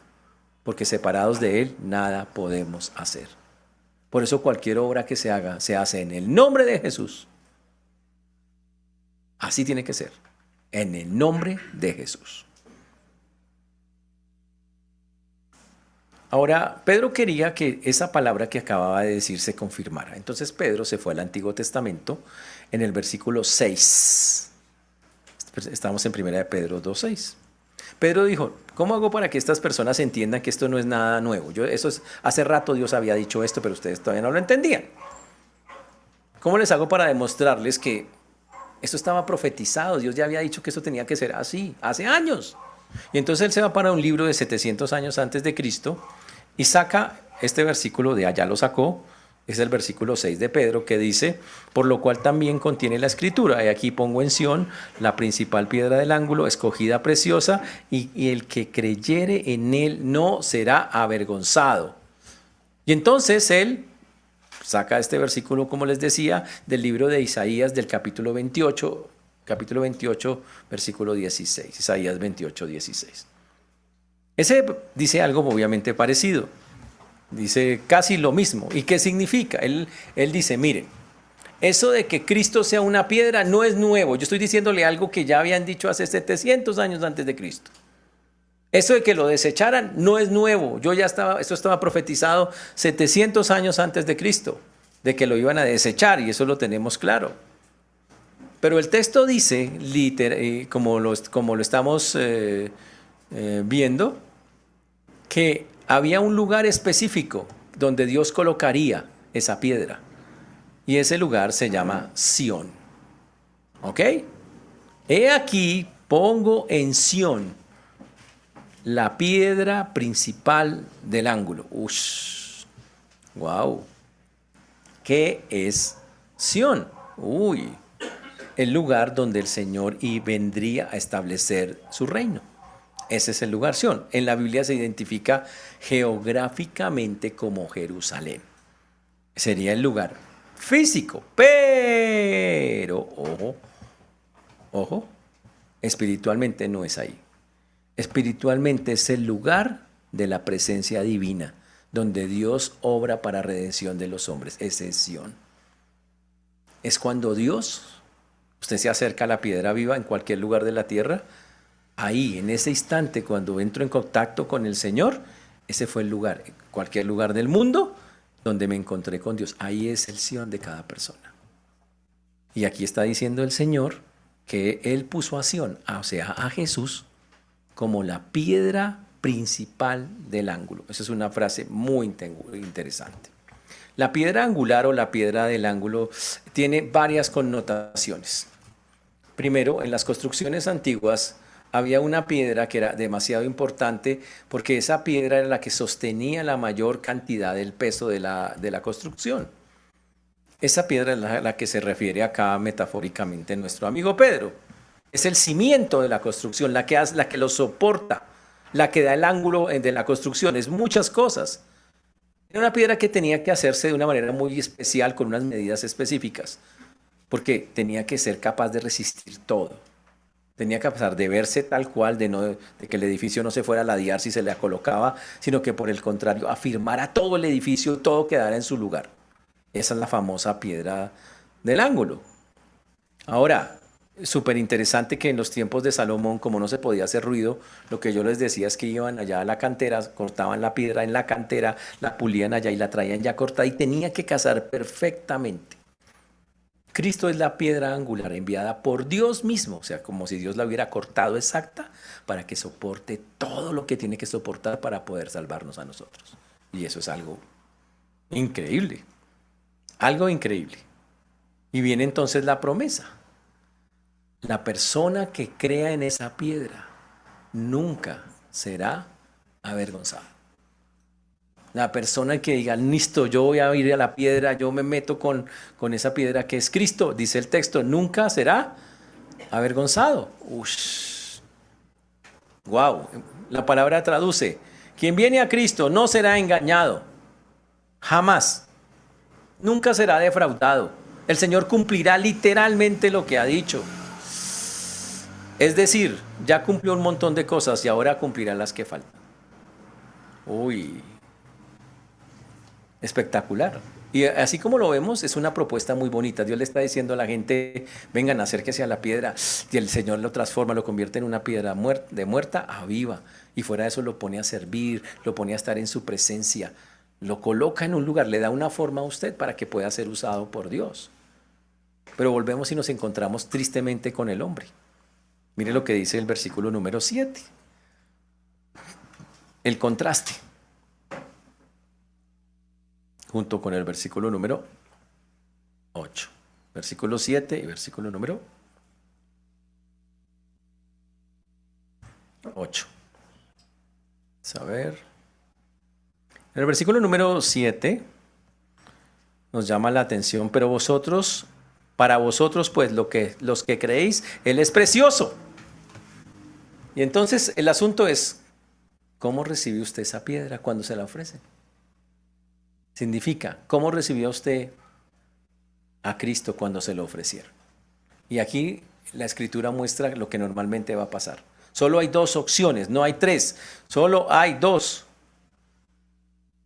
Porque separados de Él, nada podemos hacer. Por eso cualquier obra que se haga, se hace en el nombre de Jesús. Así tiene que ser. En el nombre de Jesús. Ahora, Pedro quería que esa palabra que acababa de decir se confirmara. Entonces Pedro se fue al Antiguo Testamento en el versículo 6. Estamos en 1 de Pedro 2:6. Pedro dijo, ¿cómo hago para que estas personas entiendan que esto no es nada nuevo? Hace rato Dios había dicho esto, pero ustedes todavía no lo entendían. ¿Cómo les hago para demostrarles que esto estaba profetizado? Dios ya había dicho que esto tenía que ser así, hace años. Y entonces él se va para un libro de 700 años antes de Cristo y saca este versículo de allá, lo sacó, es el versículo 6 de Pedro, que dice, por lo cual también contiene la escritura, y aquí pongo en Sión la principal piedra del ángulo, escogida preciosa, y el que creyere en él no será avergonzado. Y entonces él saca este versículo, como les decía, del libro de Isaías, del capítulo 28, versículo 16, Isaías 28, 16. Ese dice algo obviamente parecido. Dice casi lo mismo. ¿Y qué significa? Él dice, miren, eso de que Cristo sea una piedra no es nuevo. Yo estoy diciéndole algo que ya habían dicho hace 700 años antes de Cristo. Eso de que lo desecharan no es nuevo. Esto estaba profetizado 700 años antes de Cristo, de que lo iban a desechar, y eso lo tenemos claro. Pero el texto dice, como lo estamos viendo, que había un lugar específico donde Dios colocaría esa piedra. Y ese lugar se llama Sión. ¿Ok? He aquí, pongo en Sión la piedra principal del ángulo. ¡Ush! ¡Wow! ¿Qué es Sión? ¡Uy! El lugar donde el Señor vendría a establecer su reino. Ese es el lugar Sión. En la Biblia se identifica geográficamente como Jerusalén. Sería el lugar físico, pero, ojo, espiritualmente no es ahí. Espiritualmente es el lugar de la presencia divina, donde Dios obra para redención de los hombres. Ese es Sión. Es cuando usted se acerca a la piedra viva en cualquier lugar de la tierra. Ahí, en ese instante, cuando entro en contacto con el Señor, ese fue el lugar, cualquier lugar del mundo donde me encontré con Dios. Ahí es el Sión de cada persona. Y aquí está diciendo el Señor que Él puso a Sión, o sea, a Jesús, como la piedra principal del ángulo. Esa es una frase muy interesante. La piedra angular o la piedra del ángulo tiene varias connotaciones. Primero, en las construcciones antiguas, había una piedra que era demasiado importante porque esa piedra era la que sostenía la mayor cantidad del peso de la construcción. Esa piedra es la que se refiere acá metafóricamente nuestro amigo Pedro. Es el cimiento de la construcción, la que lo soporta, la que da el ángulo de la construcción. Es muchas cosas. Era una piedra que tenía que hacerse de una manera muy especial, con unas medidas específicas, porque tenía que ser capaz de resistir todo. Tenía que pasar de verse tal cual, de que el edificio no se fuera a ladear si se le colocaba, sino que por el contrario, afirmara todo el edificio, todo quedara en su lugar. Esa es la famosa piedra del ángulo. Ahora, súper interesante que en los tiempos de Salomón, como no se podía hacer ruido, lo que yo les decía es que iban allá a la cantera, cortaban la piedra en la cantera, la pulían allá y la traían ya cortada, y tenía que casar perfectamente. Cristo es la piedra angular enviada por Dios mismo, o sea, como si Dios la hubiera cortado exacta para que soporte todo lo que tiene que soportar para poder salvarnos a nosotros. Y eso es algo increíble, algo increíble. Y viene entonces la promesa. La persona que crea en esa piedra nunca será avergonzada. La persona que diga, listo, yo voy a ir a la piedra, yo me meto con esa piedra que es Cristo, dice el texto, nunca será avergonzado. Ush. Wow. La palabra traduce, quien viene a Cristo no será engañado, jamás, nunca será defraudado. El Señor cumplirá literalmente lo que ha dicho. Es decir, ya cumplió un montón de cosas y ahora cumplirá las que faltan. Uy, espectacular. Y así como lo vemos, es una propuesta muy bonita. Dios le está diciendo a la gente, vengan, acérquese a la piedra, y el Señor lo transforma, lo convierte en una piedra de muerta a viva. Y fuera de eso lo pone a servir, lo pone a estar en su presencia, lo coloca en un lugar, le da una forma a usted para que pueda ser usado por Dios. Pero volvemos y nos encontramos tristemente con el hombre. Mire lo que dice el versículo número 7. el contraste, junto con el versículo número 8. Versículo 7 y versículo número 8. Vamos a ver. En el versículo número 7 nos llama la atención, pero vosotros, para vosotros, pues los que creéis, Él es precioso. Y entonces el asunto es, ¿cómo recibió usted esa piedra cuando se la ofrece? Significa, ¿cómo recibió usted a Cristo cuando se lo ofrecieron? Y aquí la Escritura muestra lo que normalmente va a pasar. Solo hay dos opciones, no hay tres, solo hay dos.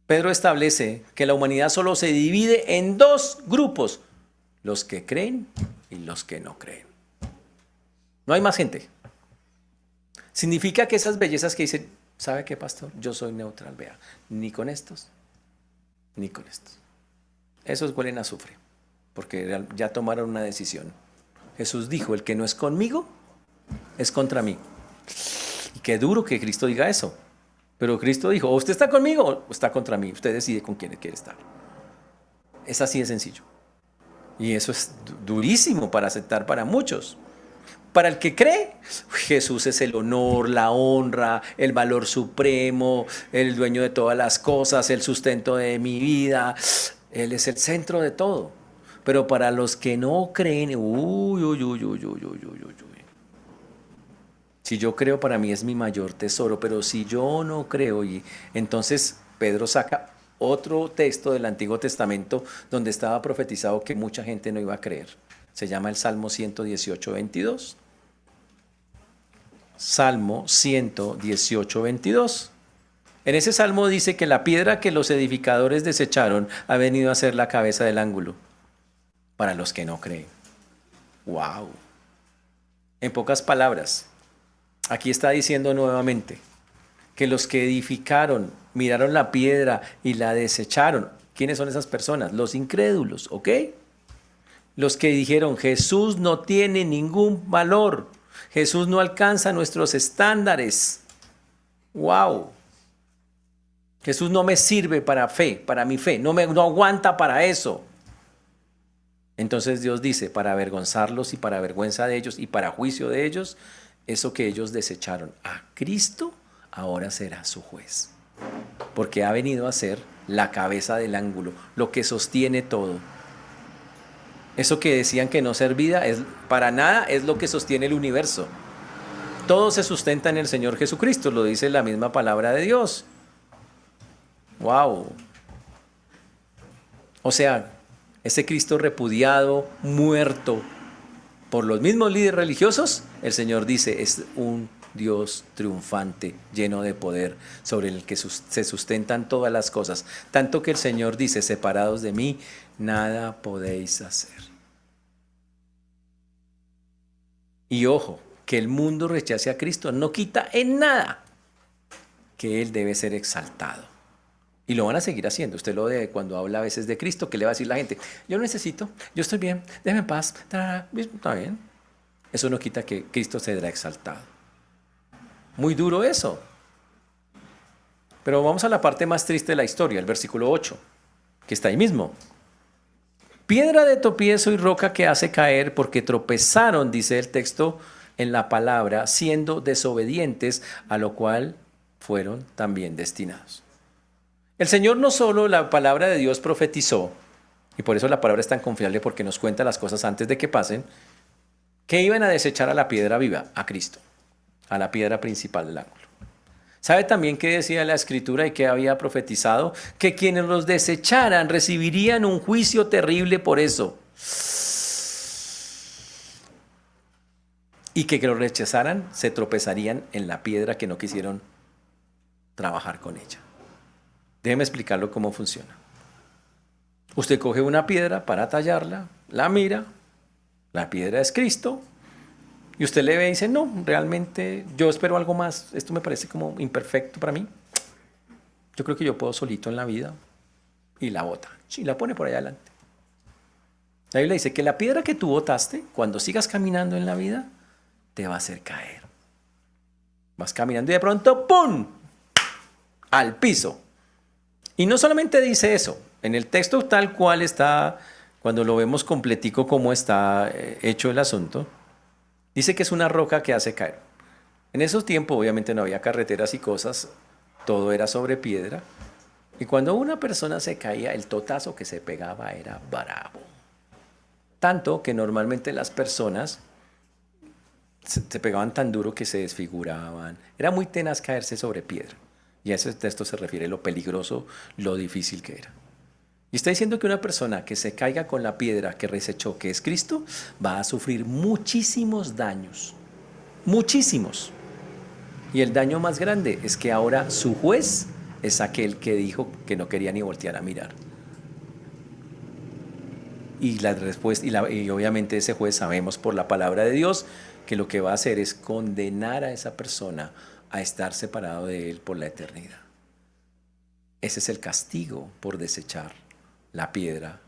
Pedro establece que la humanidad solo se divide en dos grupos, los que creen y los que no creen. No hay más gente. Significa que esas bellezas que dicen, ¿sabe qué, pastor? Yo soy neutral, vea, ni con estos, ni con estos. Esos huelen a azufre, porque ya tomaron una decisión. Jesús dijo, el que no es conmigo, es contra mí. Y qué duro que Cristo diga eso. Pero Cristo dijo, o usted está conmigo o está contra mí. Usted decide con quién quiere estar. Es así de sencillo. Y eso es durísimo para aceptar para muchos. Para el que cree, Jesús es el honor, la honra, el valor supremo, el dueño de todas las cosas, el sustento de mi vida. Él es el centro de todo. Pero para los que no creen, si yo creo, para mí es mi mayor tesoro, pero si yo no creo, y entonces Pedro saca otro texto del Antiguo Testamento donde estaba profetizado que mucha gente no iba a creer. Se llama el Salmo 118, 22. Salmo 118, 22. En ese salmo dice que la piedra que los edificadores desecharon ha venido a ser la cabeza del ángulo para los que no creen. ¡Wow! En pocas palabras, aquí está diciendo nuevamente que los que edificaron, miraron la piedra y la desecharon. ¿Quiénes son esas personas? Los incrédulos, ¿ok? Los que dijeron, Jesús no tiene ningún valor. Jesús no alcanza nuestros estándares. ¡Wow! Jesús no me sirve para mi fe. No aguanta para eso. Entonces Dios dice, para avergonzarlos y para vergüenza de ellos y para juicio de ellos, eso que ellos desecharon a Cristo, ahora será su juez. Porque ha venido a ser la cabeza del ángulo, lo que sostiene todo. Eso que decían que no servía, para nada es lo que sostiene el universo. Todo se sustenta en el Señor Jesucristo, lo dice la misma palabra de Dios. ¡Wow! O sea, ese Cristo repudiado, muerto por los mismos líderes religiosos, el Señor dice, es un Dios triunfante, lleno de poder, sobre el que se sustentan todas las cosas. Tanto que el Señor dice, separados de mí, nada podéis hacer. Y ojo, que el mundo rechace a Cristo no quita en nada que Él debe ser exaltado. Y lo van a seguir haciendo. Usted lo ve cuando habla a veces de Cristo, que le va a decir la gente, yo no necesito, yo estoy bien, déjeme en paz, está bien. Eso no quita que Cristo será exaltado. Muy duro eso. Pero vamos a la parte más triste de la historia, el versículo 8, que está ahí mismo. Piedra de tropiezo y roca que hace caer, porque tropezaron, dice el texto, en la palabra, siendo desobedientes, a lo cual fueron también destinados. El Señor no solo la palabra de Dios profetizó, y por eso la palabra es tan confiable porque nos cuenta las cosas antes de que pasen, que iban a desechar a la piedra viva, a Cristo, a la piedra principal del ángulo. ¿Sabe también qué decía la Escritura y qué había profetizado? Que quienes los desecharan recibirían un juicio terrible por eso. Y que los rechazaran se tropezarían en la piedra que no quisieron trabajar con ella. Déjeme explicarlo cómo funciona. Usted coge una piedra para tallarla, la mira, la piedra es Cristo, y usted le ve y dice, no, realmente yo espero algo más, esto me parece como imperfecto para mí. Yo creo que yo puedo solito en la vida, y la bota, y la pone por allá adelante. La Biblia dice que la piedra que tú botaste, cuando sigas caminando en la vida, te va a hacer caer. Vas caminando y de pronto, ¡pum!, al piso. Y no solamente dice eso, en el texto tal cual está, cuando lo vemos completico como está hecho el asunto, dice que es una roca que hace caer. En esos tiempos obviamente no había carreteras y cosas, todo era sobre piedra. Y cuando una persona se caía, el totazo que se pegaba era bravo. Tanto que normalmente las personas se pegaban tan duro que se desfiguraban. Era muy tenaz caerse sobre piedra. Y a ese texto se refiere lo peligroso, lo difícil que era. Y está diciendo que una persona que se caiga con la piedra que resechó, que es Cristo, va a sufrir muchísimos daños. Muchísimos. Y el daño más grande es que ahora su juez es aquel que dijo que no quería ni voltear a mirar. Y la respuesta, y obviamente ese juez sabemos por la palabra de Dios que lo que va a hacer es condenar a esa persona a estar separado de él por la eternidad. Ese es el castigo por desechar la piedra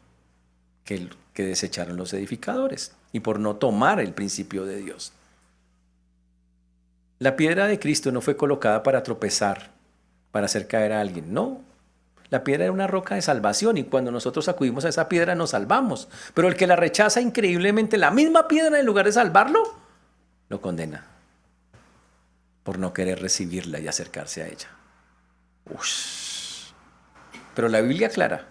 que desecharon los edificadores y por no tomar el principio de Dios. La piedra de Cristo no fue colocada para tropezar, para hacer caer a alguien, no. La piedra era una roca de salvación y cuando nosotros acudimos a esa piedra nos salvamos. Pero el que la rechaza increíblemente, la misma piedra en lugar de salvarlo, lo condena por no querer recibirla y acercarse a ella. Ush. Pero la Biblia aclara,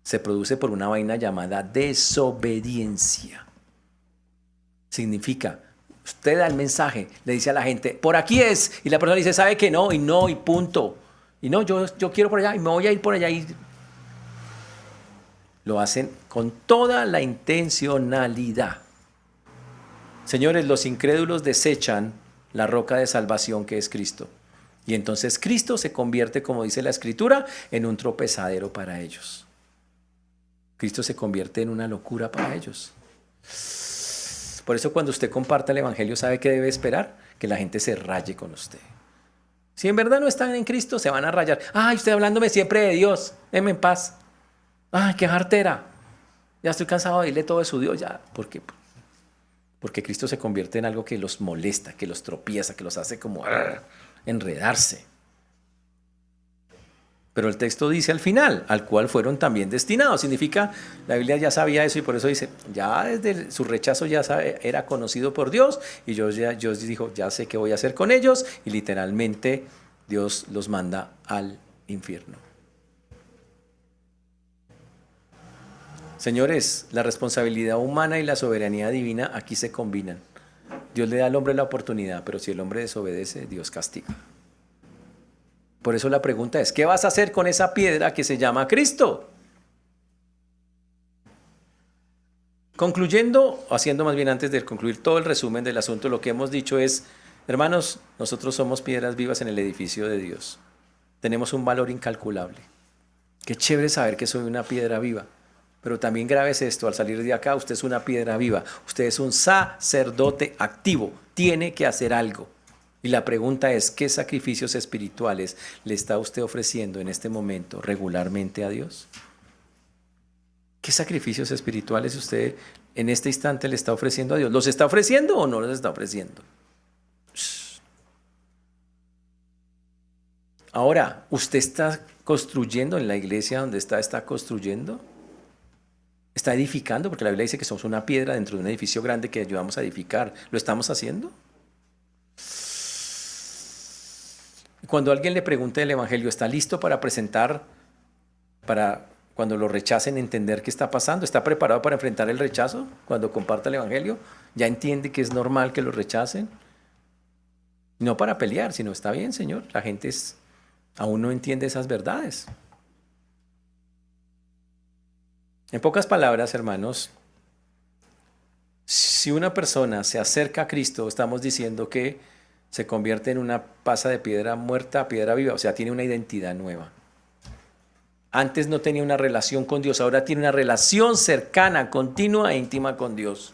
se produce por una vaina llamada desobediencia. Significa, usted da el mensaje, le dice a la gente, por aquí es, y la persona dice, sabe que no, y punto. Y no, yo quiero por allá, y me voy a ir por allá. Y lo hacen con toda la intencionalidad. Señores, los incrédulos desechan la roca de salvación que es Cristo. Y entonces Cristo se convierte, como dice la Escritura, en un tropezadero para ellos. Cristo se convierte en una locura para ellos. Por eso cuando usted comparta el Evangelio, ¿sabe qué debe esperar? Que la gente se raye con usted. Si en verdad no están en Cristo, se van a rayar. Ay, usted hablándome siempre de Dios, déme en paz. Ay, qué jartera. Ya estoy cansado de oírle todo de su Dios. Ya, ¿por qué? Porque Cristo se convierte en algo que los molesta, que los tropieza, que los hace como enredarse. Pero el texto dice al final, al cual fueron también destinados. Significa, la Biblia ya sabía eso y por eso dice, ya desde su rechazo ya era conocido por Dios y Dios dijo, ya sé qué voy a hacer con ellos y literalmente Dios los manda al infierno. Señores, la responsabilidad humana y la soberanía divina aquí se combinan. Dios le da al hombre la oportunidad, pero si el hombre desobedece, Dios castiga. Por eso la pregunta es, ¿qué vas a hacer con esa piedra que se llama Cristo? Concluyendo, haciendo más bien antes de concluir todo el resumen del asunto, lo que hemos dicho es, hermanos, nosotros somos piedras vivas en el edificio de Dios. Tenemos un valor incalculable. Qué chévere saber que soy una piedra viva. Pero también grave es esto, al salir de acá, usted es una piedra viva. Usted es un sacerdote activo. Tiene que hacer algo. Y la pregunta es, ¿qué sacrificios espirituales le está usted ofreciendo en este momento regularmente a Dios? ¿Qué sacrificios espirituales usted en este instante le está ofreciendo a Dios? ¿Los está ofreciendo o no los está ofreciendo? Ahora, ¿usted está construyendo en la iglesia donde está construyendo? ¿Está edificando? Porque la Biblia dice que somos una piedra dentro de un edificio grande que ayudamos a edificar. ¿Lo estamos haciendo? Cuando alguien le pregunte el Evangelio, ¿está listo para presentar, para cuando lo rechacen entender qué está pasando? ¿Está preparado para enfrentar el rechazo cuando comparta el Evangelio? ¿Ya entiende que es normal que lo rechacen? No para pelear, sino está bien, Señor. La gente aún no entiende esas verdades. En pocas palabras, hermanos, si una persona se acerca a Cristo, estamos diciendo que se convierte en una pasa de piedra muerta a piedra viva, o sea, tiene una identidad nueva. Antes no tenía una relación con Dios, ahora tiene una relación cercana, continua e íntima con Dios.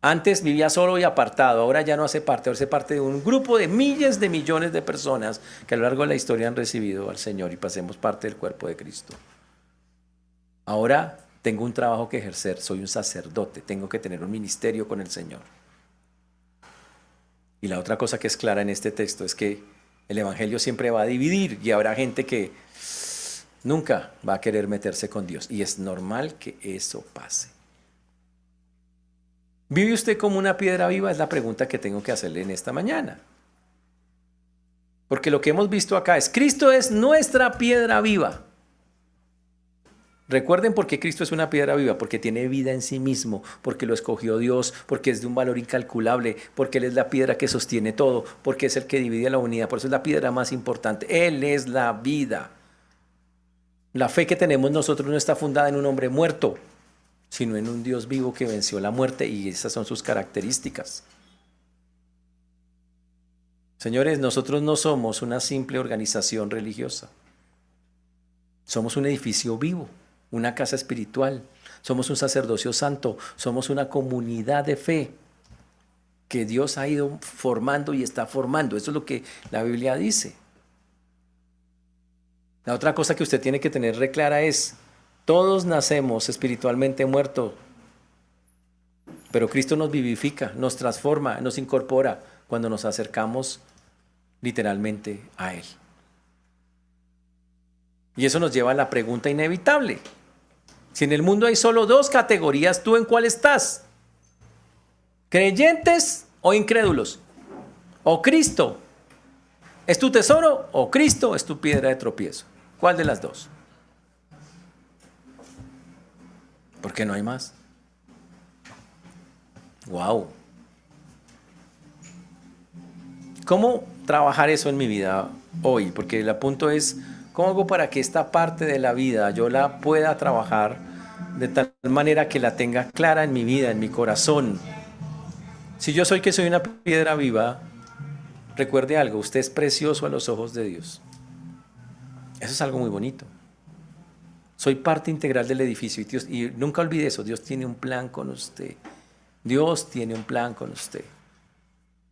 Antes vivía solo y apartado, ahora ya no hace parte, ahora hace parte de un grupo de miles de millones de personas que a lo largo de la historia han recibido al Señor y pasemos parte del cuerpo de Cristo. Ahora tengo un trabajo que ejercer, soy un sacerdote, tengo que tener un ministerio con el Señor. Y la otra cosa que es clara en este texto es que El evangelio siempre va a dividir y habrá gente que nunca va a querer meterse con Dios. Y es normal que eso pase. ¿Vive usted como una piedra viva? Es la pregunta que tengo que hacerle en esta mañana. Porque lo que hemos visto acá es, Cristo es nuestra piedra viva. Recuerden por qué Cristo es una piedra viva, porque tiene vida en sí mismo, porque lo escogió Dios, porque es de un valor incalculable, porque Él es la piedra que sostiene todo, porque es el que divide a la unidad, por eso es la piedra más importante. Él es la vida. La fe que tenemos nosotros no está fundada en un hombre muerto, sino en un Dios vivo que venció la muerte, y esas son sus características. Señores, nosotros no somos una simple organización religiosa. Somos un edificio vivo, una casa espiritual. Somos un sacerdocio santo. Somos una comunidad de fe que Dios ha ido formando y está formando. Eso es lo que la Biblia dice. La otra cosa que usted tiene que tener re clara es, todos nacemos espiritualmente muertos, pero Cristo nos vivifica, nos transforma, nos incorpora cuando nos acercamos literalmente a Él. Y eso nos lleva a la pregunta inevitable. Si en el mundo hay solo dos categorías, ¿tú en cuál estás? ¿Creyentes o incrédulos? ¿O Cristo es tu tesoro o Cristo es tu piedra de tropiezo? ¿Cuál de las dos? ¿Por qué no hay más? Wow. ¿Cómo trabajar eso en mi vida hoy? Porque el punto es, ¿cómo hago para que esta parte de la vida yo la pueda trabajar de tal manera que la tenga clara en mi vida, en mi corazón? Si yo soy una piedra viva, recuerde algo, usted es precioso a los ojos de Dios. Eso es algo muy bonito. Soy parte integral del edificio y nunca olvide eso, Dios tiene un plan con usted. Dios tiene un plan con usted.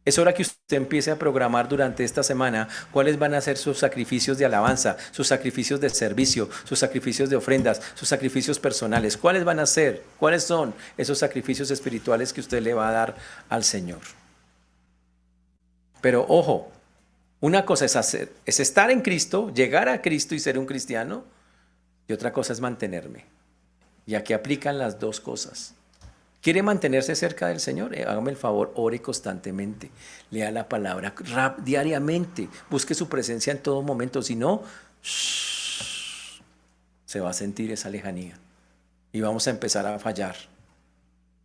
Es hora que usted empiece a programar durante esta semana cuáles van a ser sus sacrificios de alabanza, sus sacrificios de servicio, sus sacrificios de ofrendas, sus sacrificios personales. ¿Cuáles van a ser? ¿Cuáles son esos sacrificios espirituales que usted le va a dar al Señor? Pero ojo, una cosa es estar en Cristo, llegar a Cristo y ser un cristiano, y otra cosa es mantenerme. Y aquí aplican las dos cosas. ¿Quiere mantenerse cerca del Señor? Hágame el favor, ore constantemente. Lea la palabra diariamente. Busque su presencia en todo momento. Si no, se va a sentir esa lejanía. Y vamos a empezar a fallar.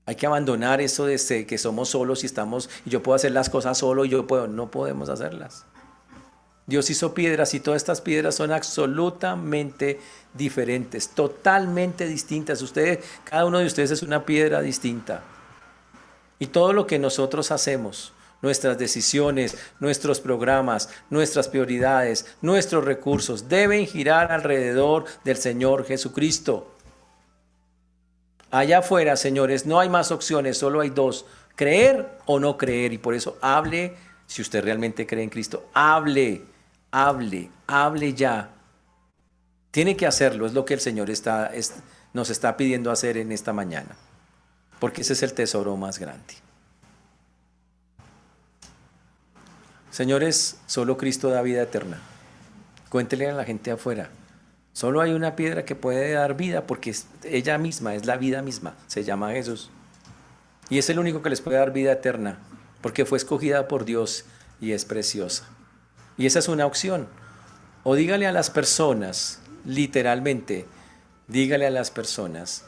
Hay que abandonar eso de que somos solos y yo puedo hacer las cosas solo y no podemos hacerlas. Dios hizo piedras y todas estas piedras son absolutamente diferentes, totalmente distintas. Cada uno de ustedes es una piedra distinta. Y todo lo que nosotros hacemos, nuestras decisiones, nuestros programas, nuestras prioridades, nuestros recursos, deben girar alrededor del Señor Jesucristo. Allá afuera, señores, no hay más opciones, solo hay dos: creer o no creer. Y por eso hable, si usted realmente cree en Cristo, hable ya. Tiene que hacerlo, es lo que el Señor nos está pidiendo hacer en esta mañana, porque ese es el tesoro más grande. Señores, solo Cristo da vida eterna. Cuéntele a la gente afuera. Solo hay una piedra que puede dar vida, porque ella misma es la vida misma, se llama Jesús. Y es el único que les puede dar vida eterna, porque fue escogida por Dios y es preciosa. Y esa es una opción. O dígale a las personas, literalmente, dígale a las personas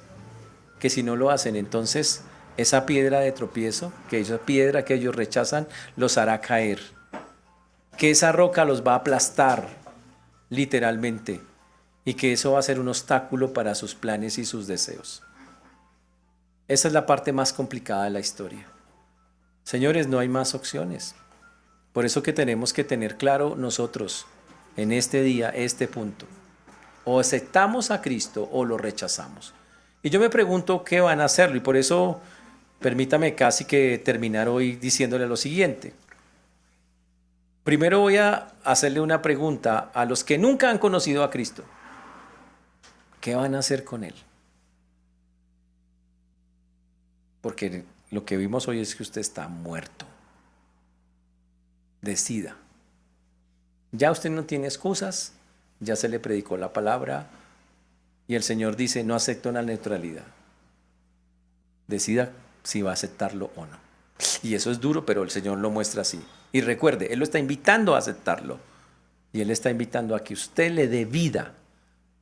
que si no lo hacen, entonces esa piedra de tropiezo, que esa piedra que ellos rechazan, los hará caer. Que esa roca los va a aplastar, literalmente. Y que eso va a ser un obstáculo para sus planes y sus deseos. Esa es la parte más complicada de la historia. Señores, no hay más opciones. Por eso que tenemos que tener claro nosotros en este día, este punto. O aceptamos a Cristo o lo rechazamos. Y yo me pregunto qué van a hacerlo. Y por eso permítame casi que terminar hoy diciéndole lo siguiente. Primero voy a hacerle una pregunta a los que nunca han conocido a Cristo. ¿Qué van a hacer con Él? Porque lo que vimos hoy es que usted está muerto. Decida. Ya usted no tiene excusas, ya se le predicó la palabra y el Señor dice, no acepto la neutralidad. Decida si va a aceptarlo o no. Y eso es duro, pero el Señor lo muestra así. Y recuerde, Él lo está invitando a aceptarlo. Y Él está invitando a que usted le dé vida.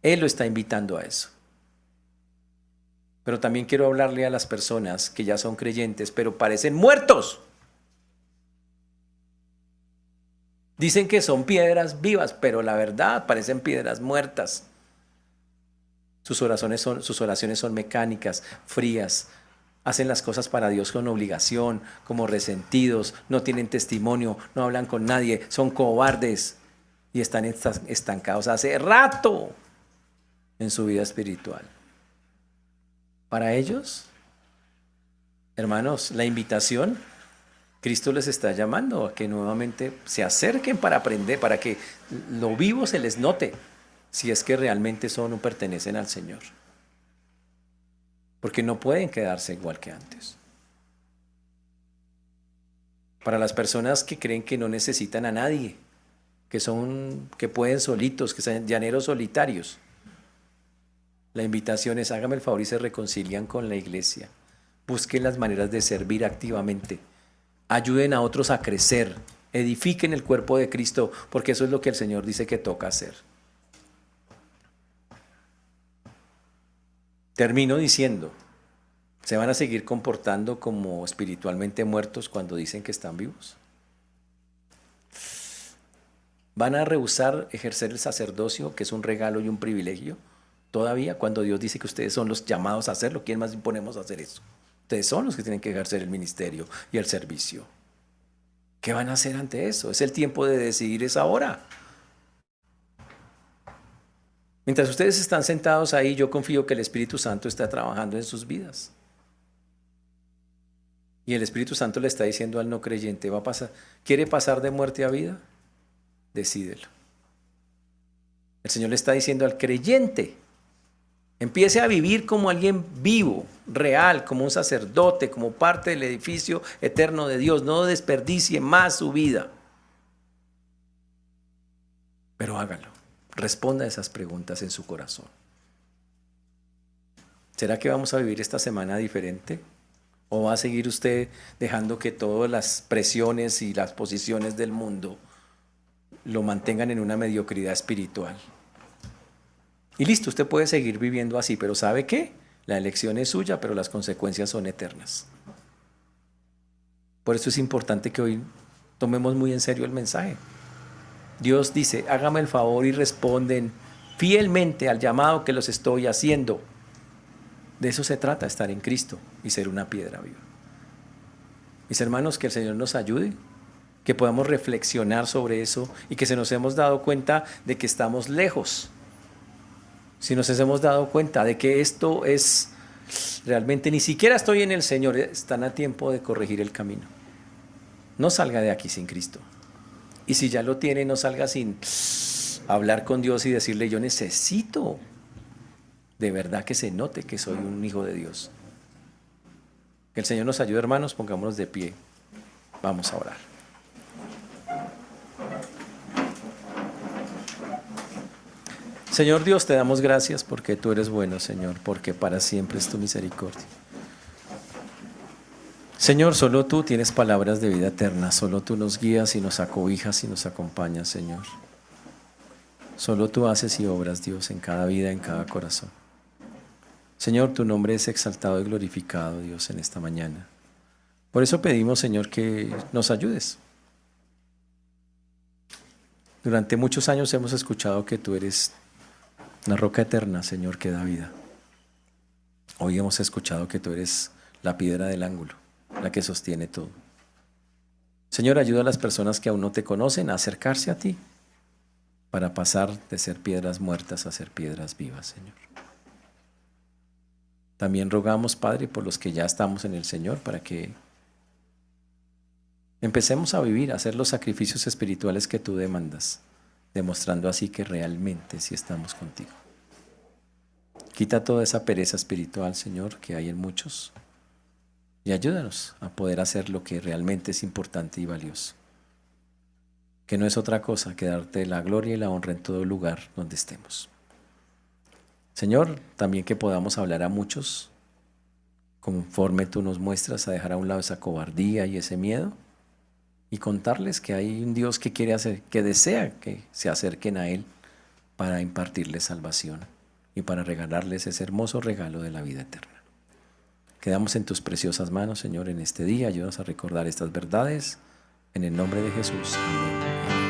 Él lo está invitando a eso. Pero también quiero hablarle a las personas que ya son creyentes, pero parecen muertos. Dicen que son piedras vivas, pero la verdad parecen piedras muertas. Sus oraciones son mecánicas, frías. Hacen las cosas para Dios con obligación, como resentidos, no tienen testimonio, no hablan con nadie, son cobardes y están estancados hace rato en su vida espiritual. Para ellos, hermanos, la invitación, Cristo les está llamando a que nuevamente se acerquen para aprender, para que lo vivo se les note, si es que realmente son o pertenecen al Señor. Porque no pueden quedarse igual que antes. Para las personas que creen que no necesitan a nadie, que pueden solitos, que son llaneros solitarios, la invitación es: hágame el favor y se reconcilian con la iglesia. Busquen las maneras de servir activamente. Ayuden a otros a crecer. Edifiquen el cuerpo de Cristo, porque eso es lo que el Señor dice que toca hacer. Termino diciendo, ¿se van a seguir comportando como espiritualmente muertos cuando dicen que están vivos? ¿Van a rehusar ejercer el sacerdocio, que es un regalo y un privilegio? Todavía, cuando Dios dice que ustedes son los llamados a hacerlo, ¿quién más imponemos a hacer eso? Ustedes son los que tienen que ejercer el ministerio y el servicio. ¿Qué van a hacer ante eso? Es el tiempo de decidir, es ahora. Mientras ustedes están sentados ahí, yo confío que el Espíritu Santo está trabajando en sus vidas. Y el Espíritu Santo le está diciendo al no creyente, ¿quiere pasar de muerte a vida? Decídelo. El Señor le está diciendo al creyente, empiece a vivir como alguien vivo, real, como un sacerdote, como parte del edificio eterno de Dios. No desperdicie más su vida. Pero hágalo. Responda a esas preguntas en su corazón. ¿Será que vamos a vivir esta semana diferente? ¿O va a seguir usted dejando que todas las presiones y las posiciones del mundo lo mantengan en una mediocridad espiritual? Y listo, usted puede seguir viviendo así, pero ¿sabe qué? La elección es suya, pero las consecuencias son eternas. Por eso es importante que hoy tomemos muy en serio el mensaje. Dios dice, hágame el favor y responden fielmente al llamado que los estoy haciendo. De eso se trata, estar en Cristo y ser una piedra viva. Mis hermanos, que el Señor nos ayude, que podamos reflexionar sobre eso y que se nos hemos dado cuenta de que estamos lejos. Si nos hemos dado cuenta de que esto es realmente, ni siquiera estoy en el Señor, están a tiempo de corregir el camino. No salga de aquí sin Cristo. Y si ya lo tiene, no salga sin hablar con Dios y decirle, yo necesito de verdad que se note que soy un hijo de Dios. Que el Señor nos ayude, hermanos, pongámonos de pie. Vamos a orar. Señor Dios, te damos gracias porque tú eres bueno, Señor, porque para siempre es tu misericordia. Señor, solo tú tienes palabras de vida eterna, solo tú nos guías y nos acobijas y nos acompañas, Señor. Solo tú haces y obras, Dios, en cada vida, en cada corazón. Señor, tu nombre es exaltado y glorificado, Dios, en esta mañana. Por eso pedimos, Señor, que nos ayudes. Durante muchos años hemos escuchado que tú eres la roca eterna, Señor, que da vida. Hoy hemos escuchado que tú eres la piedra del ángulo, la que sostiene todo. Señor, ayuda a las personas que aún no te conocen a acercarse a ti para pasar de ser piedras muertas a ser piedras vivas, Señor. También rogamos, Padre, por los que ya estamos en el Señor, para que empecemos a vivir, a hacer los sacrificios espirituales que tú demandas, demostrando así que realmente sí estamos contigo. Quita toda esa pereza espiritual, Señor, que hay en muchos, y ayúdanos a poder hacer lo que realmente es importante y valioso. que no es otra cosa que darte la gloria y la honra en todo lugar donde estemos. Señor, también que podamos hablar a muchos, conforme tú nos muestras, a dejar a un lado esa cobardía y ese miedo, y contarles que hay un Dios que quiere hacer, que desea que se acerquen a Él para impartirles salvación y para regalarles ese hermoso regalo de la vida eterna. Quedamos en tus preciosas manos, Señor, en este día. Ayúdanos a recordar estas verdades. En el nombre de Jesús. Amén.